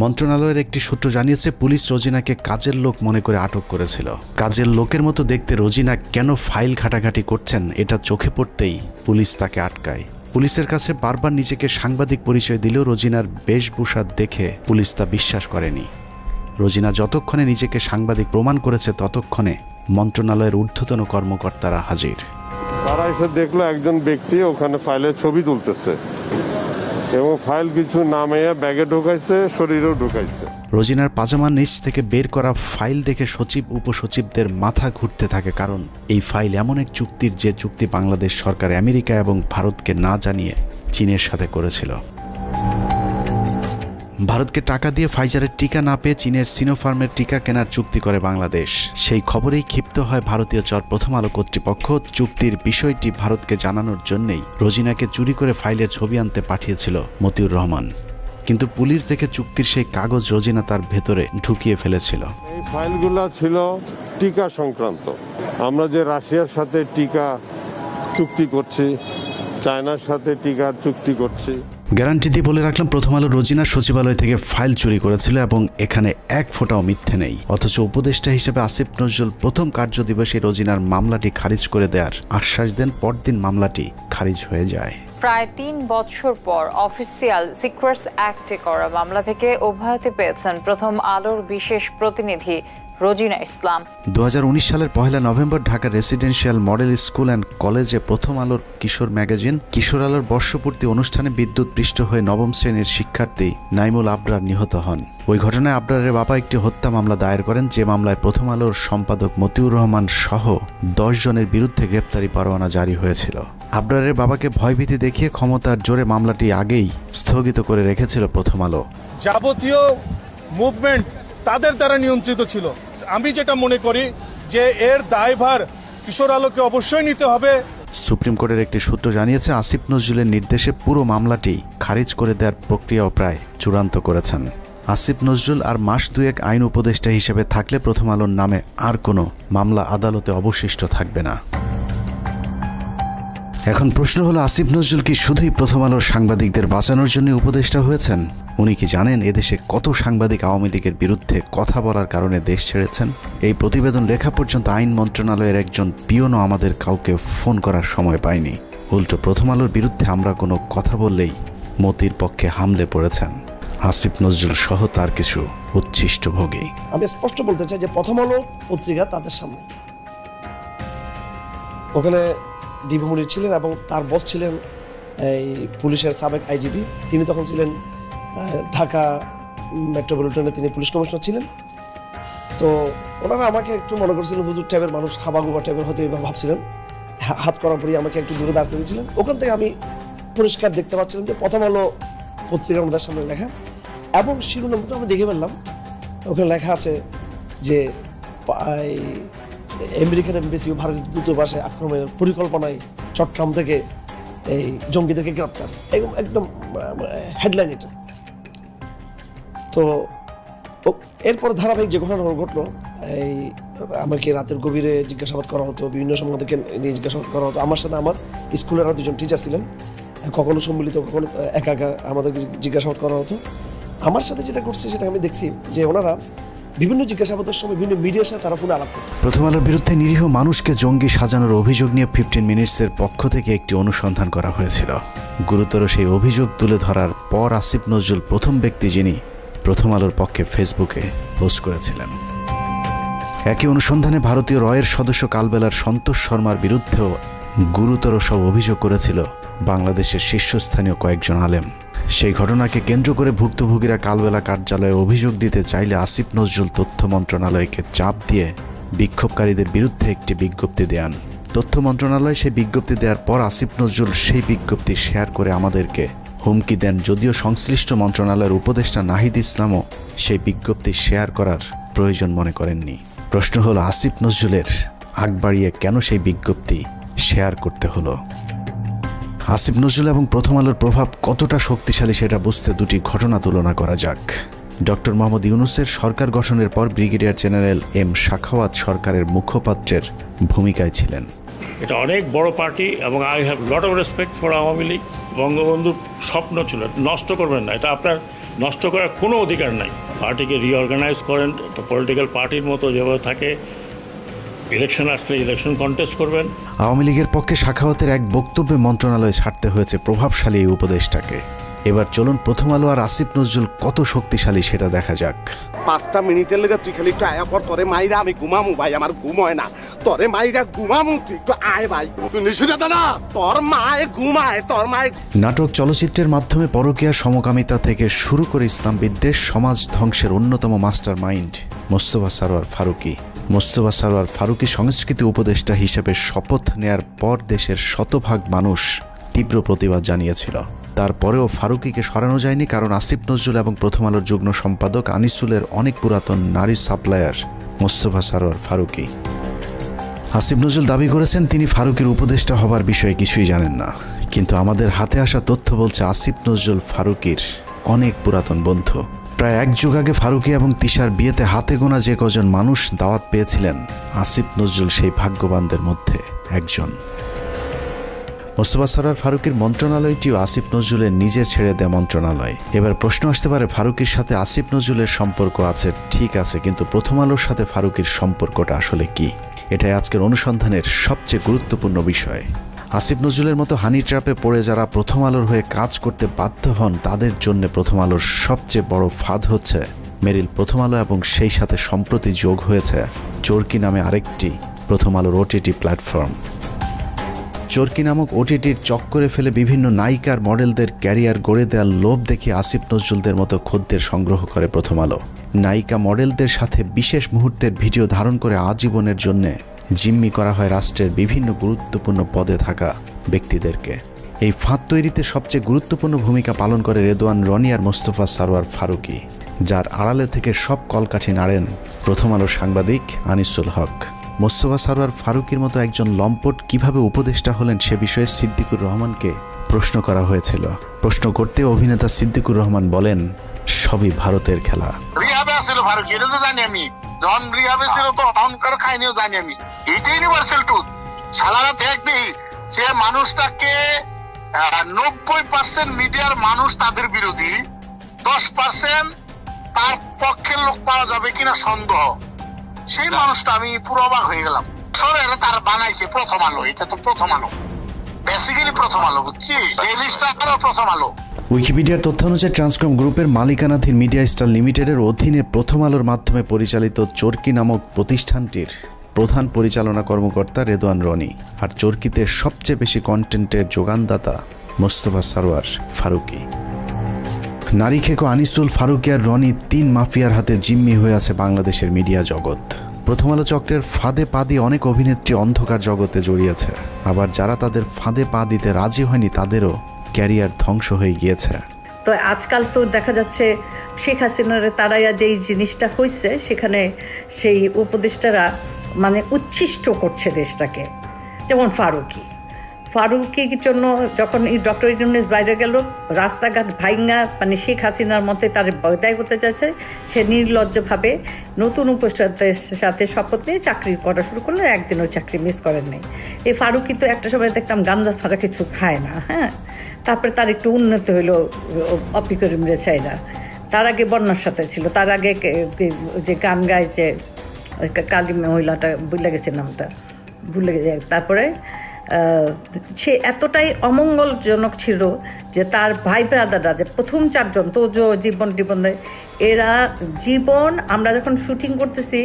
মন্ত্রণালয়ের একটি সূত্র জানিয়েছে, পুলিশ রোজিনাকে কাজের লোক মনে করে আটক করেছিল। কাজের লোকের মতো দেখতে রোজিনা কেন ফাইল ঘাটাঘাটি করছেন এটা চোখে পড়তেই পুলিশ তাকে আটকায়। পুলিশের কাছে বারবার নিজেকে সাংবাদিক পরিচয় দিলেও রোজিনার বেশভূষা দেখে পুলিশ তা বিশ্বাস করেনি। রোজিনা যতক্ষণে নিজেকে সাংবাদিক প্রমাণ করেছে ততক্ষণে মন্ত্রণালয়ের ঊর্ধ্বতন কর্মকর্তারা হাজির। তারা এসে দেখলো একজন ব্যক্তি ওখানে ফাইলের ছবি তুলতেছে এবং ফাইল কিছু নামিয়ে ব্যাগে ঢুকাইছে, শরীরেও ঢুকাইছে। রোজিনার পাজামার নিচ থেকে বের করা ফাইল দেখে সচিব উপসচিবদের মাথা ঘুরতে থাকে, কারণ এই ফাইল এমন এক চুক্তির যে চুক্তি বাংলাদেশ সরকার আমেরিকা এবং ভারতকে না জানিয়ে চীনের সাথে করেছিল। ভারতকে টাকা দিয়ে ফাইজারের টিকা না পেয়ে চীনের সিনোফার্মের টিকা কেনার চুক্তি করে বাংলাদেশ। সেই খবরেই ক্ষিপ্ত হয় ভারতীয় চর প্রথম আলো কর্তৃপক্ষ। চুক্তির বিষয়টি ভারতকে জানানোর জন্যই রোজিনাকে চুরি করে ফাইলের ছবি আনতে পাঠিয়েছিল মতিউর রহমান। কিন্তু পুলিশ দেখে চুক্তির সেই কাগজ রোজিনা তার ভেতরে ঢুকিয়ে ফেলেছিল। এই ফাইলগুলো ছিল টিকা সংক্রান্ত। আমরা যে রাশিয়ার সাথে টিকা চুক্তি করছি, চায়নার সাথে টিকার চুক্তি করছি। গ্যারান্টি দিয়ে বলে রাখলাম, প্রথম আলো রোজিনা সচিবালয় থেকে ফাইল চুরি করেছিল এবং এখানে এক ফোঁটাও মিথ্যে নেই। অথচ উপদেষ্টা হিসেবে আসিফ নজরুল প্রথম কার্যদিবসে রোজিনার মামলাটি খারিজ করে দেওয়ার আশ্বাস দেন। পরদিন মামলাটি খারিজ হয়ে যায়। প্রায় 3 বছর পর অফিসিয়াল সিক্রেটস অ্যাক্টে করা মামলা থেকে অব্যাহতি পেয়েছেন প্রথম আলোর বিশেষ প্রতিনিধি রোজিনা ইসলাম। 2019 সালের 1 নভেম্বর ঢাকার রেসিডেন্সিয়াল মডেল স্কুল অ্যান্ড কলেজে প্রথম আলোর কিশোর ম্যাগাজিন কিশোর আলোর বর্ষপূর্তি অনুষ্ঠানে বিদ্যুৎপৃষ্ট হয়ে 9ম শ্রেণীর শিক্ষার্থী নাইমুল আবরার নিহত হন। ওই ঘটনায় আবরারের বাবা একটি হত্যা মামলা দায়ের করেন, যে মামলায় প্রথম আলোর সম্পাদক মতিউর রহমান সহ 10 জনের বিরুদ্ধে গ্রেপ্তারি পরোয়ানা জারি হয়েছিল। আবরারের বাবাকে ভয়ভীতি দেখিয়ে ক্ষমতার জোরে মামলাটি আগেই স্থগিত করে রেখেছিল প্রথম আলো। যাবতীয় মুভমেন্ট তাদের দ্বারা নিয়ন্ত্রিত ছিল। আমি যেটা মনে করি যে এর দায়ভার কিশোর আলোকে অবশ্যই নিতে হবে। সুপ্রিম কোর্টের একটি সূত্র জানিয়েছে, আসিফ নজরুলের নির্দেশে পুরো মামলাটি খারিজ করে দেওয়ার প্রক্রিয়াও প্রায় চূড়ান্ত করেছেন। আসিফ নজরুল আর মাস দুয়েক আইন উপদেষ্টা হিসেবে থাকলে প্রথম আলোর নামে আর কোনো মামলা আদালতে অবশিষ্ট থাকবে না। এখন প্রশ্ন হলো, আসিফ নজরুল কি শুধুই প্রথম আলোর সাংবাদিকদের বাঁচানোর জন্য উপদেষ্টা হয়েছেন? উনি কি জানেন এদেশে কত সাংবাদিক আওয়ামী লীগের বিরুদ্ধে কথা বলার কারণে দেশ ছেড়েছেন? এই প্রতিবেদন লেখা পর্যন্ত আইন মন্ত্রণালয়ের একজন পিওনও আমাদের কাউকে ফোন করার সময় পায়নি। উল্টো প্রথম আলোর বিরুদ্ধে আমরা কোনো কথা বললেই মতির পক্ষে হামলে পড়েছেন আসিফ নজরুল সহ তার কিছু উচ্ছিষ্টভোগী। আমি স্পষ্ট বলতে চাই যে প্রথম আলো পত্রিকা তাদের সামনে, ওখানে ডিবি মুনির ছিলেন এবং তার বস ছিলেন এই পুলিশের সাবেক আইজিপি, তিনি তখন ছিলেন ঢাকা মেট্রোপলিটনে, তিনি পুলিশ কমিশনার ছিলেন। তো ওনারা আমাকে একটু মনে করছিলেন হুজুর টাইপের মানুষ, হাবাগুবা টাইপের হতে ভাবছিলেন, হাত করার পরই আমাকে একটু দূরে দাঁড় করেছিলেন। ওখান থেকে আমি পরিষ্কার দেখতে পাচ্ছিলাম যে প্রথম আলো পত্রিকার আমাদের সামনে লেখা, এবং শিরোনামটা আমি দেখে ফেললাম, ওখানে লেখা আছে যে আমেরিকান এমবেসি ও ভারতীয় দূতাবাসে আক্রমণের পরিকল্পনায় চট্টগ্রাম থেকে এই জঙ্গিদেরকে গ্রেপ্তার, একদম হেডলাইন এটা। তো এরপর ধারাবাহিক যে ঘটনা ঘটলো, এই আমাকে রাতের গভীরে জিজ্ঞাসাবাদ করা হতো, বিভিন্ন সম্বন্ধকে নিয়ে জিজ্ঞাসাবাদ করা হতো। আমার সাথে আমার স্কুলের আরও দুজন টিচার ছিলেন, কখনো সম্মিলিত কখনো একা একা আমাদেরকে জিজ্ঞাসাবাদ করা হতো। আমার সাথে যেটা করছে সেটা আমি দেখছি যে ওনারা বিভিন্ন জিজ্ঞাসাবাদের সময় বিভিন্ন মিডিয়ার সাথে তারা পুরো আলাপ করে। প্রথম আলোর বিরুদ্ধে নিরীহ মানুষকে জঙ্গি সাজানোর অভিযোগ নিয়ে 15 মিনিটসের পক্ষ থেকে একটি অনুসন্ধান করা হয়েছিল। গুরুতর সেই অভিযোগ তুলে ধরার পর আসিফ নজরুল প্রথম ব্যক্তি যিনি প্রথম আলোর পক্ষে ফেসবুকে পোস্ট করেছিলেন। একই অনুসন্ধানে ভারতীয় রয়ের সদস্য কালবেলার সন্তোষ শর্মার বিরুদ্ধেও গুরুতর সব অভিযোগ করেছিল বাংলাদেশের শীর্ষস্থানীয় কয়েকজন আলেম। সেই ঘটনাকে কেন্দ্র করে ভুক্তভোগীরা কালবেলা কার্যালয়ে অভিযোগ দিতে চাইলে আসিফ নজরুল তথ্য মন্ত্রণালয়কে চাপ দিয়ে বিক্ষোভকারীদের বিরুদ্ধে একটি বিজ্ঞপ্তি দেন। তথ্য মন্ত্রণালয় সেই বিজ্ঞপ্তি দেওয়ার পর আসিফ নজরুল সেই বিজ্ঞপ্তি শেয়ার করে আমাদেরকে হুমকি দেন, যদিও সংশ্লিষ্ট মন্ত্রণালয়ের উপদেষ্টা নাহিদ ইসলামও সেই বিজ্ঞপ্তি শেয়ার করার প্রয়োজন মনে করেননি। প্রশ্ন হলো, আসিফ নজরুলের আগ বাড়িয়ে কেন সেই বিজ্ঞপ্তি শেয়ার করতে হলো? আসিফ নজরুল এবং প্রথম আলোর প্রভাব কতটা শক্তিশালী সেটা বুঝতে দুটি ঘটনা তুলনা করা যাক। ডক্টর মোহাম্মদ ইউনূসের সরকার গঠনের পর ব্রিগেডিয়ার জেনারেল এম সাখাওয়াত সরকারের মুখপাত্রের ভূমিকায় ছিলেন। এটা অনেক বড় পার্টি এবং I have lot of respect for Awami League. বঙ্গবন্ধুর স্বপ্ন ছিল নষ্ট করবেন না, এটা আপনার নষ্ট করার কোনো অধিকার নাই। পার্টিকে রিঅর্গানাইজ করেন, একটা পলিটিক্যাল পার্টির মতো যেভাবে থাকে, ইলেকশন আসলে ইলেকশন কন্টেস্ট করবেন। আওয়ামী লীগের পক্ষে সাখাওয়াতের এক বক্তব্যে মন্ত্রণালয়ে ছাড়তে হয়েছে প্রভাবশালী এই উপদেষ্টাকে। এবার চলুন প্রথম আলো আর আসিফ নজরুল কত শক্তিশালী সেটা দেখা যাক। 5টা মিনিটের লেগে তুই খালি একটু আয়া পর, তোরে মাইরা আমি ঘুমামু ভাই, আমার ঘুম হয় না, তোরে মাইরা ঘুমামু, তুই একটু আয় ভাই, তুই নিশুদা না, তোর মায়ে ঘুমায়, তোর মায়ে। নাটক চলচ্চিত্রের মাধ্যমে পরকীয়া সমকামিতা থেকে শুরু করে ইসলাম বিদ্বেষ, সমাজ ধ্বংসের অন্যতম মাস্টার মাইন্ড মোস্তফা সরোয়ার ফারুকী। মোস্তফা সরোয়ার ফারুকী সংস্কৃতি উপদেষ্টা হিসেবে শপথ নেয়ার পর দেশের শতভাগ মানুষ তীব্র প্রতিবাদ জানিয়েছিল। তারপরেও ফারুকীকে সরানো যায়নি, কারণ আসিফ নজরুল এবং প্রথম আলোর যুগ্ম সম্পাদক আনিসুলের অনেক পুরাতন নারী সাপ্লায়ার মোস্তফা সরোয়ার ফারুকী। আসিফ নজরুল দাবি করেছেন তিনি ফারুকীর উপদেষ্টা হবার বিষয়ে কিছুই জানেন না, কিন্তু আমাদের হাতে আসা তথ্য বলছে আসিফ নজরুল ফারুকীর অনেক পুরাতন বন্ধু। প্রায় এক যুগ আগে ফারুকী এবং তিশার বিয়েতে হাতে গোনা যে কজন মানুষ দাওয়াত পেয়েছিলেন, আসিফ নজরুল সেই ভাগ্যবানদের মধ্যে একজন। মোস্তফা সরোয়ার ফারুকীর মন্ত্রণালয়টিও আসিফ নজরুলের নিজের ছেড়ে দেয়া মন্ত্রণালয়। এবার প্রশ্ন আসতে পারে, ফারুকীর সাথে আসিফ নজরুলের সম্পর্ক আছে ঠিক আছে, কিন্তু প্রথম আলোর সাথে ফারুকীর সম্পর্কটা আসলে কি? এটাই আজকের অনুসন্ধানের সবচেয়ে গুরুত্বপূর্ণ বিষয়। আসিফ নজরুলের মতো হানি ট্র্যাপে পড়ে যারা প্রথম আলোর হয়ে কাজ করতে বাধ্য হন, তাদের জন্য প্রথম আলোর সবচেয়ে বড় ফাঁদ হচ্ছে মেরিল প্রথম আলো, এবং সেই সাথে সম্প্রতি যোগ হয়েছে চরকি নামে আরেকটি প্রথম আলোর ওটিটি প্ল্যাটফর্ম। চরকি নামক ওটিটির চক্করে ফেলে বিভিন্ন নায়িকার মডেলদের ক্যারিয়ার গড়ে দেওয়ার লোভ দেখে আসিফ নজরুলদের মতো খদ্দের সংগ্রহ করে প্রথম আলো। নায়িকা মডেলদের সাথে বিশেষ মুহূর্তের ভিডিও ধারণ করে আজীবনের জন্যে জিম্মি করা হয় রাষ্ট্রের বিভিন্ন গুরুত্বপূর্ণ পদে থাকা ব্যক্তিদেরকে। এই ফাঁদ তৈরিতে সবচেয়ে গুরুত্বপূর্ণ ভূমিকা পালন করে রেদওয়ান রনি আর মোস্তফা সরোয়ার ফারুকী, যার আড়ালে থেকে সব কলকাঠি নাড়েন প্রথম আলোর সাংবাদিক আনিসুল হক। মোস্তফা সরোয়ার ফারুকীর মতো একজন লম্পট কিভাবে উপদেষ্টা হলেন সে বিষয়ে সিদ্দিকুর রহমানকে প্রশ্ন করা হয়েছিল। প্রশ্ন করতে অভিনেতা সিদ্দিকুর রহমান বলেন, সবই ভারতের খেলা। রিহাবে আছিল ফারুকি, এটা তো জানি আমি। যখন রিহাবে ছিল তো অহংকার খাইনিও জানি আমি। এইটা ইউনিভার্সাল ট্রুথ। সালারা দেখ দেই যে মানুষটাকে 90% মিডিয়ার মানুষ তাদের বিরোধী, 10% তার পক্ষের লোক পাওয়া যাবে কিনা সন্দেহ। সেই মানুষটা আমি পুরো অবাক হয়ে গেলাম। সরে তার বানাইছে প্রথম আলো, এটা তো প্রথম আলো, বেসিক্যালি প্রথম আলো, বুঝছি ডেইলি স্টার প্রথম আলো। উইকিপিডিয়ার তথ্য অনুযায়ী ট্রান্সকম গ্রুপের মালিকানাধীন মিডিয়া স্টার লিমিটেডের অধীনে প্রথম আলোর মাধ্যমে পরিচালিত চরকি নামক প্রতিষ্ঠানটির প্রধান পরিচালনা কর্মকর্তা রেদওয়ান রনি, আর চরকিতে সবচেয়ে বেশি কন্টেন্টের যোগানদাতা মোস্তফা সারোয়ার ফারুকী। নারী খেকো আনিসুল, ফারুকী আর রনি 3 মাফিয়ার হাতে জিম্মি হয়ে আছে বাংলাদেশের মিডিয়া জগৎ। প্রথম আলো চক্রের ফাঁদে পা দিয়ে অনেক অভিনেত্রী অন্ধকার জগতে জড়িয়েছে, আবার যারা তাদের ফাঁদে পা দিতে রাজি হয়নি তাদেরও ক্যারিয়ার ধ্বংস হয়ে গিয়েছে। তো আজকাল তো দেখা যাচ্ছে শেখ হাসিনার তারাইয়া যেই জিনিসটা হয়েছে সেখানে সেই উপদেষ্টারা মানে উচ্ছিষ্ট করছে দেশটাকে। যেমন ফারুকীর জন্য যখন ডক্টর ইউনূস বাইরে গেল, রাস্তাঘাট ভাইঙ্গা মানে শেখ হাসিনার মতে তার বয়দায় করতে চাইছে, সে নির্লজ্জভাবে নতুন উপদেষ্টাদের সাথে শপথ নিয়ে চাকরি করা শুরু করলে একদিনও চাকরি মিস করেন নাই। এই ফারুকী তো একটা সময় দেখতাম গাঞ্জা ছাড়া কিছু খায় না, হ্যাঁ। তারপরে তার একটু উন্নত হইলো অপিকরিম রেছাইরা, তার আগে বন্যার সাথে ছিল, তার আগে যে গান গায় যে কালী মহিলাটা ভুলে গেছে নামটা, ভুলে গেছে। তারপরে সে এতটাই অমঙ্গলজনক ছিল যে তার ভাই ব্রাদাররা যে প্রথম 4 জন তোজো জীবন এরা জীবন, আমরা যখন শুটিং করতেছি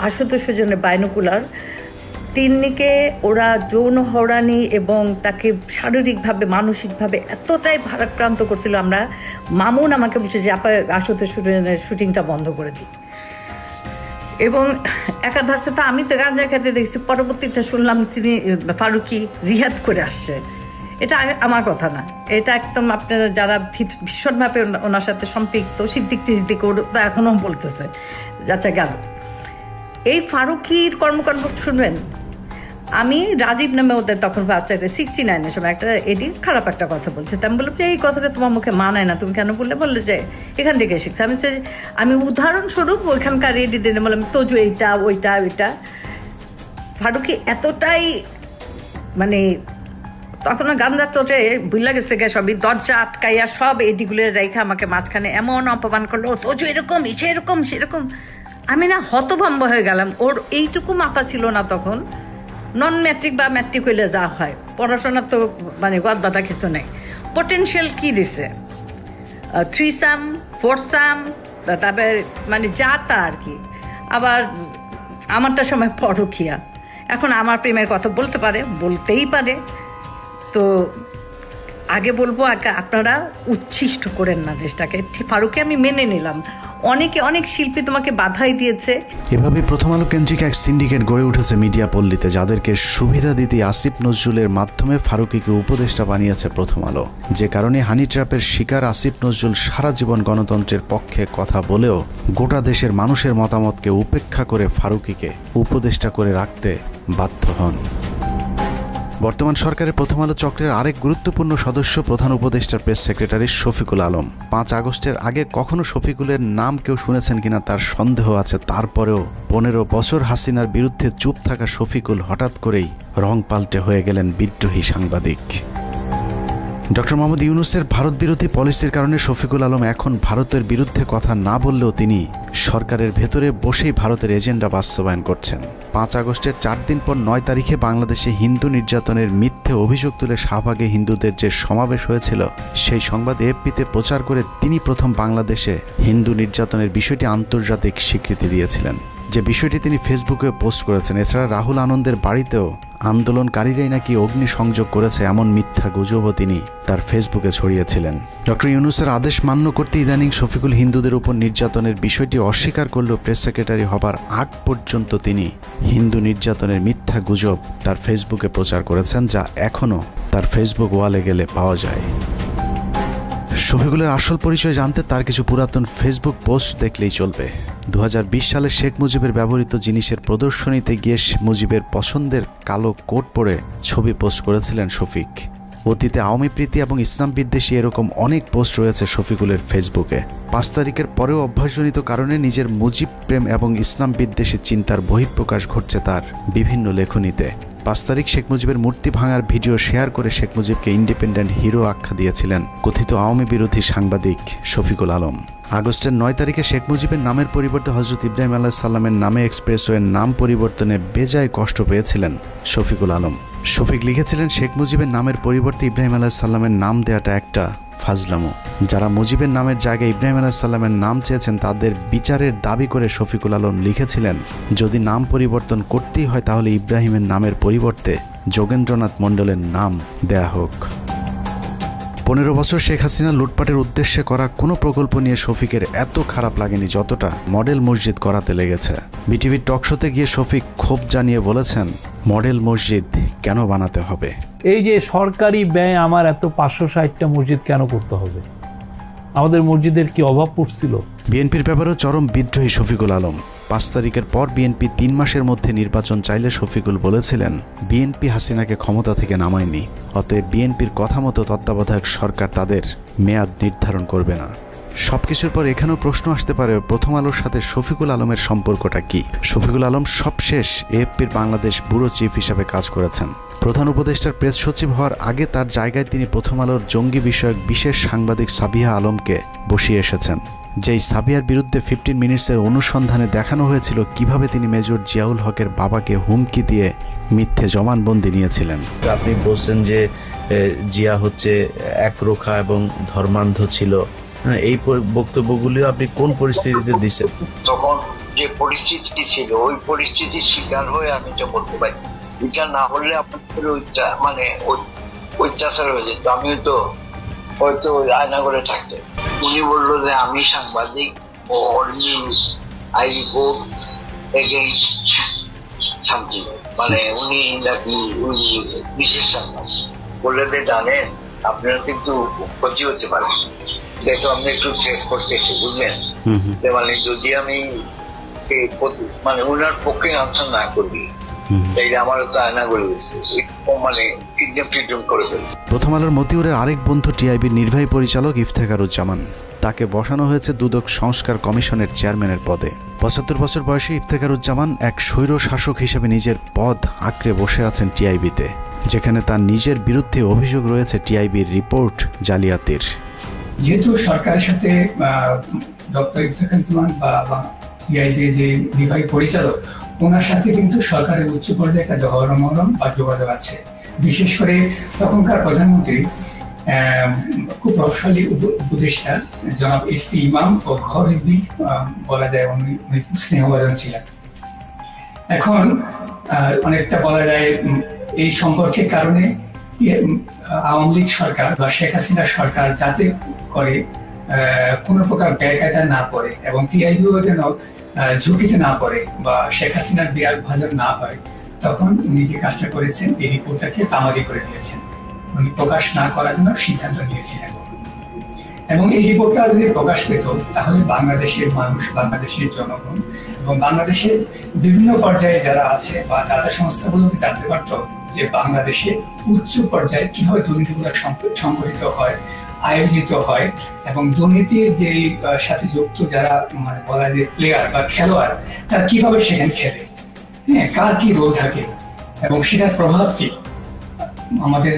আশুতোষ জন্য বাইনোকুলার, তিন্নিকে ওরা যৌন হয়রানি এবং তাকে শারীরিকভাবে মানসিকভাবে এতটাই ভারাক্রান্ত করছিল। আমরা মামুন আমাকে বলছে যে আপা আশুতোষ শুটিংটা বন্ধ করে দিই, এবং একাধারে তো আমি তো গাঁজা খেতে দেখছি, পরবর্তীতে শুনলাম তিনি ফারুকী রিহাব করে আসছে। এটা আমার কথা না, এটা একদম আপনারা যারা ভীষণভাবে ওনার সাথে সম্পৃক্ত সিদ্দিক তো এখনও বলতেছে যাচ্ছে গেল। এই ফারুকীর কর্মকাণ্ড শুনবেন। আমি রাজীব নামে ওদের তখন 69-এর সময় একটা এডি খারাপ একটা কথা বলছে, তা আমি বললাম যে এই কথাটা তোমার মুখে মানায় না, তুমি কেন বললে যে এখান থেকে শিখছে। আমি উদাহরণস্বরূপ ওইখানকার এডি দিনে বললাম তোজো এইটা ওইটা। ফারুকী এতটাই মানে তখন গান্ধার তোটে ভুলে গেছে গে, সবই দরজা আটকাইয়া সব এডিগুলো রেখে আমাকে মাঝখানে এমন অপমান করলো, তোজো এরকম এরকম সেরকম। আমি না হতভম্ব হয়ে গেলাম। ওর এইটুকু মাথা ছিল না তখন, নন ম্যাট্রিক বা ম্যাট্রিক হইলে যা হয়, পড়াশোনার তো মানে গদ বাধা কিছু নেই। পোটেনশিয়াল কি দিছে, 3 4 তারপরে মানে যা তা আর কি। আবার আমারটা সময় পরকিয়া, এখন আমার প্রেমের কথা বলতেই পারে। তো আগে বলবো আপনারা উচ্ছিষ্ট করেন না দেশটাকে। ফারুকী আমি মেনে নিলাম, অনেক শিল্পী তোমাকে বাধাই দিয়েছে। এভাবে প্রথম আলো কেন্দ্রিক এক সিন্ডিকেট গড়ে উঠেছে মিডিয়া পল্লীতে, যাদেরকে সুবিধা দিতে আসিফ নজরুলের মাধ্যমে ফারুকীকে উপদেষ্টা বানিয়েছে প্রথম আলো। যে কারণে হানি ট্র্যাপের শিকার আসিফ নজরুল সারা জীবন গণতন্ত্রের পক্ষে কথা বলেও গোটা দেশের মানুষের মতামতকে উপেক্ষা করে ফারুকীকে উপদেষ্টা করে রাখতে বাধ্য হন। বর্তমান সরকারের প্রথম আলো চক্রের আরেক গুরুত্বপূর্ণ সদস্য প্রধান উপদেষ্টার প্রেস সেক্রেটারি শফিকুল আলম। 5 আগস্টের আগে কখনো শফিকুলের নাম কেউ শুনেছেন কিনা তার সন্দেহ আছে। তারপরেও 15 বছর হাসিনার বিরুদ্ধে চুপ থাকা শফিকুল হঠাৎ করেই রং পাল্টে হয়ে গেলেন বিদ্রোহী সাংবাদিক। ডক্টর মোহাম্মদ ইউনূসের ভারত বিরোধী পলিসির কারণে শফিকুল আলম এখন ভারতের বিরুদ্ধে কথা না বললেও তিনি সরকারের ভেতরে বসেই ভারতের এজেন্ডা বাস্তবায়ন করছেন। 5 আগস্টের 4 দিন পর 9 তারিখে বাংলাদেশে হিন্দু নির্যাতনের মিথ্যে অভিযোগ তুলে শাহবাগে হিন্দুদের যে সমাবেশ হয়েছিল, সেই সংবাদ এএফপিতে প্রচার করে তিনি প্রথম বাংলাদেশে হিন্দু নির্যাতনের বিষয়টি আন্তর্জাতিক স্বীকৃতি দিয়েছিলেন, যে বিষয়টি তিনি ফেসবুকে পোস্ট করেছেন। এছাড়া রাহুল আনন্দের বাড়িতেও আন্দোলনকারীরাই নাকি অগ্নিসংযোগ করেছে এমন মিথ্যা গুজবও তিনি তার ফেসবুকে ছড়িয়েছিলেন। ডক্টর ইউনূসের আদেশ মান্য করতে ইদানিং শফিকুল হিন্দুদের উপর নির্যাতনের বিষয়টি অস্বীকার করলেও প্রেস সেক্রেটারি হবার আগ পর্যন্ত তিনি হিন্দু নির্যাতনের মিথ্যা গুজব তার ফেসবুকে প্রচার করেছেন, যা এখনও তার ফেসবুক ওয়ালে গেলে পাওয়া যায়। শফিকুলের আসল পরিচয় জানতে তার কিছু পুরাতন ফেসবুক পোস্ট দেখলেই চলবে। 2020 সালে শেখ মুজিবের ব্যবহৃত জিনিসের প্রদর্শনীতে গিয়ে মুজিবের পছন্দের কালো কোট পরে ছবি পোস্ট করেছিলেন শফিক। অতীতে আওয়ামী প্রীতি এবং ইসলাম বিদ্বেষী এরকম অনেক পোস্ট রয়েছে শফিকুলের ফেসবুকে। 5 তারিখের পরেও অভ্যাসজনিত কারণে নিজের মুজিব প্রেম এবং ইসলাম বিদ্বেষী চিন্তার বহিঃপ্রকাশ ঘটছে তার বিভিন্ন লেখনীতে। 5 তারিখ শেখ মুজিবের মূর্তি ভাঙার ভিডিও শেয়ার করে শেখ মুজিবকে ইন্ডিপেন্ডেন্ট হিরো আখ্যা দিয়েছিলেন কথিত আওয়ামী বিরোধী সাংবাদিক শফিকুল আলম। আগস্টের 9 তারিখে শেখ মুজিবের নামের পরিবর্তে হযরত ইব্রাহিম আলাইহিস সালামের নামে এক্সপ্রেসওয়ের নাম পরিবর্তনে বেজায় কষ্ট পেয়েছিলেন শফিকুল আলম। শফিক লিখেছিলেন, শেখ মুজিবের নামের পরিবর্তে ইব্রাহিম আলাইহিস সালামের নাম দেওয়াটা একটা ফাজলামো। যারা মুজিবের নামের জায়গায় ইব্রাহিম আলাইহিস সালামের নাম চেয়েছেন তাদের বিচারের দাবি করে শফিকুল আলম লিখেছিলেন, যদি নাম পরিবর্তন করতেই হয় তাহলে ইব্রাহিমের নামের পরিবর্তে যোগেন্দ্রনাথ মণ্ডলের নাম দেয়া হোক। 15 বছর শেখ হাসিনা লুটপাটের উদ্দেশ্যে করা কোনো প্রকল্প নিয়ে শফিকের এত খারাপ লাগেনি যতটা মডেল মসজিদ করাতে লেগেছে। বিটিভির টকশোতে গিয়ে শফিক ক্ষোভ জানিয়ে বলেছেন, মডেল মসজিদ কেন বানাতে হবে? এই যে সরকারি ব্যয় আমার এত 560টা মসজিদ কেন করতে হবে? আমাদের মসজিদের কি অভাব পড়ছিল? বিএনপির ব্যাপারেও চরম বিদ্রোহী শফিকুল আলম। 5 তারিখের পর বিএনপি 3 মাসের মধ্যে নির্বাচন চাইলে শফিকুল বলেছিলেন, বিএনপি হাসিনাকে ক্ষমতা থেকে নামায়নি, অতএব বিএনপির কথা মতো তত্ত্বাবধায়ক সরকার তাদের মেয়াদ নির্ধারণ করবে না। সবকিছুর পর এখানেও প্রশ্ন আসতে পারে, প্রথম আলোর সাথে শফিকুল আলমের সম্পর্কটা কি? শফিকুল আলম সবশেষ এএফপির বাংলাদেশ ব্যুরো চিফ হিসাবে কাজ করেছেন। প্রধান উপদেষ্টার প্রেস সচিব হওয়ার আগে তার জায়গায় তিনি প্রথম আলোর জঙ্গি বিষয়ক বিশেষ সাংবাদিক সাবিহা আলমকে বসিয়ে এসেছেন। যেই সাবিহার বিরুদ্ধে 15 মিনিটসের অনুসন্ধানে দেখানো হয়েছিল কিভাবে তিনি মেজর জিয়াউল হকের বাবাকে হুমকি দিয়ে মিথ্যে জবানবন্দি নিয়েছিলেন। আপনি বলছেন যে জিয়া হচ্ছে একরোখা এবং ধর্মান্ধ ছিল, এই বক্তব্যগুলিও আপনি কোন পরিস্থিতিতে দিচ্ছেন? তখন যে পরিস্থিতি ছিল ওই পরিস্থিতির শিকার হয়ে আমি তো বলতে পারি, বিচার না হলে আপনার মানে অত্যাচার হয়ে যেত। আমিও তো হয়তো আয়না করে থাকতে। উনি বললো যে আমি সাংবাদিক ও news I report against something, মানে উনি নাকি উনি বিশেষ সাংবাদিক বললে যে জানেন আপনার কিন্তু ক্ষতি হতে পারে, দেখো আমি একটু চেক করতেছি, বুঝলেন? মানে যদি আমি মানে ওনার পক্ষে আনসার না করি তাইলে আমার তো আয়না করে দিচ্ছে, মানে কিডন্যাপ করে ফেলবে। প্রথম আলোর মতিউরের আরেক বন্ধু টিআইবির নির্বাহী পরিচালক ইফতেখারুজ্জামান, তাকে বসানো হয়েছে দুদক সংস্কার কমিশনের চেয়ারম্যানের পদে। 75 বছর বয়সী ইফতেখারুজ্জামান এক স্বৈর শাসক হিসেবে নিজের পদ আঁকড়ে বসে আছেন টিআইবিতে, যেখানে তার নিজের বিরুদ্ধে অভিযোগ রয়েছে টিআইবির রিপোর্ট জালিয়াতির। যেহেতু সরকারের সাথে ডক্টর ইফতেখারুজ্জামান বা টিআইবি যে নির্বাহী পরিচালক, ওনার সাথে কিন্তু সরকারের উচ্চ পর্যায়ে একটা মহরম বা যোগাযোগ আছে। বিশেষ করে তখনকার প্রধানমন্ত্রী খুব প্রভাবশালী উপদেষ্টা জনাব এসটি ইমাম ও ঘর হিজবি বলা যায় উনি খুব স্নেহভাজন ছিলেন। এখন অনেকটা বলা যায় এই সম্পর্কের কারণে আওয়ামী লীগ সরকার বা শেখ হাসিনা সরকার যাতে করে কোনো প্রকার ব্যয়কায়দা না পড়ে এবং টিআইবিও যেন ঝুঁকিতে না পড়ে বা শেখ হাসিনার বিরাগ ভাজন না হয়, তখন উনি যে কাজটা করেছেন এই রিপোর্টটাকে তামাদি করে দিয়েছেন, উনি প্রকাশ না করার জন্য সিদ্ধান্ত নিয়েছিলেন। এবং এই রিপোর্টটা যদি প্রকাশ পেত তাহলে বাংলাদেশের মানুষ, বাংলাদেশের জনগণ এবং বাংলাদেশের বিভিন্ন পর্যায়ে যারা আছে বা দাতা সংস্থাগুলোকে জানতে পারত যে বাংলাদেশে উচ্চ পর্যায়ে কিভাবে দুর্নীতিগুলো সংঘটিত হয়, আয়োজিত হয় এবং দুর্নীতির যে সাথে যুক্ত যারা মানে বলা যায় প্লেয়ার বা খেলোয়াড়, তারা কিভাবে সেখানে খেলে, হ্যাঁ, কার কি রোল থাকে এবং সেটার প্রভাব কি আমাদের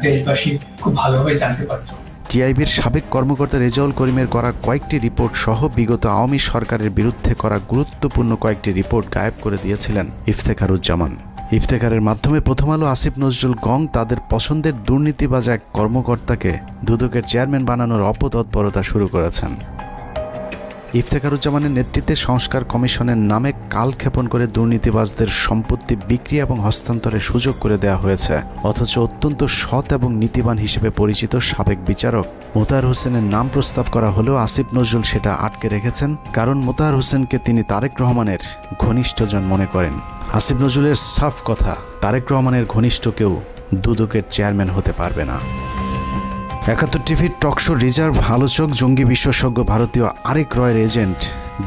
দেশবাসী খুব ভালোভাবে জানতে পারত। টিআইবির সাবেক কর্মকর্তা রেজাউল করিমের করা কয়েকটি রিপোর্ট সহ বিগত আওয়ামী সরকারের বিরুদ্ধে করা গুরুত্বপূর্ণ কয়েকটি রিপোর্ট গায়েব করে দিয়েছিলেন ইফতেখারুজ্জামান। ইফতেখারের মাধ্যমে প্রথম আলো আসিফ নজরুল গং তাদের পছন্দের দুর্নীতিবাজ এক কর্মকর্তাকে দুদকের চেয়ারম্যান বানানোর অপতৎপরতা শুরু করেছেন। ইফতেখারুজ্জামানের নেতৃত্বে সংস্কার কমিশনের নামে কালক্ষেপণ করে দুর্নীতিবাজদের সম্পত্তি বিক্রি এবং হস্তান্তরের সুযোগ করে দেওয়া হয়েছে, অথচ অত্যন্ত সৎ এবং নীতিবান হিসেবে পরিচিত সাবেক বিচারক মোতাহার হোসেনের নাম প্রস্তাব করা হলেও আসিফ নজরুল সেটা আটকে রেখেছেন, কারণ মোতাহার হোসেনকে তিনি তারেক রহমানের ঘনিষ্ঠজন মনে করেন। আসিফ নজরুলের সাফ কথা, তারেক রহমানের ঘনিষ্ঠ কেউ দুদকের চেয়ারম্যান হতে পারবে না। 71 টিভির টকশো রিজার্ভ আলোচক, জঙ্গি বিশেষজ্ঞ, ভারতীয় আরেক রয়ের এজেন্ট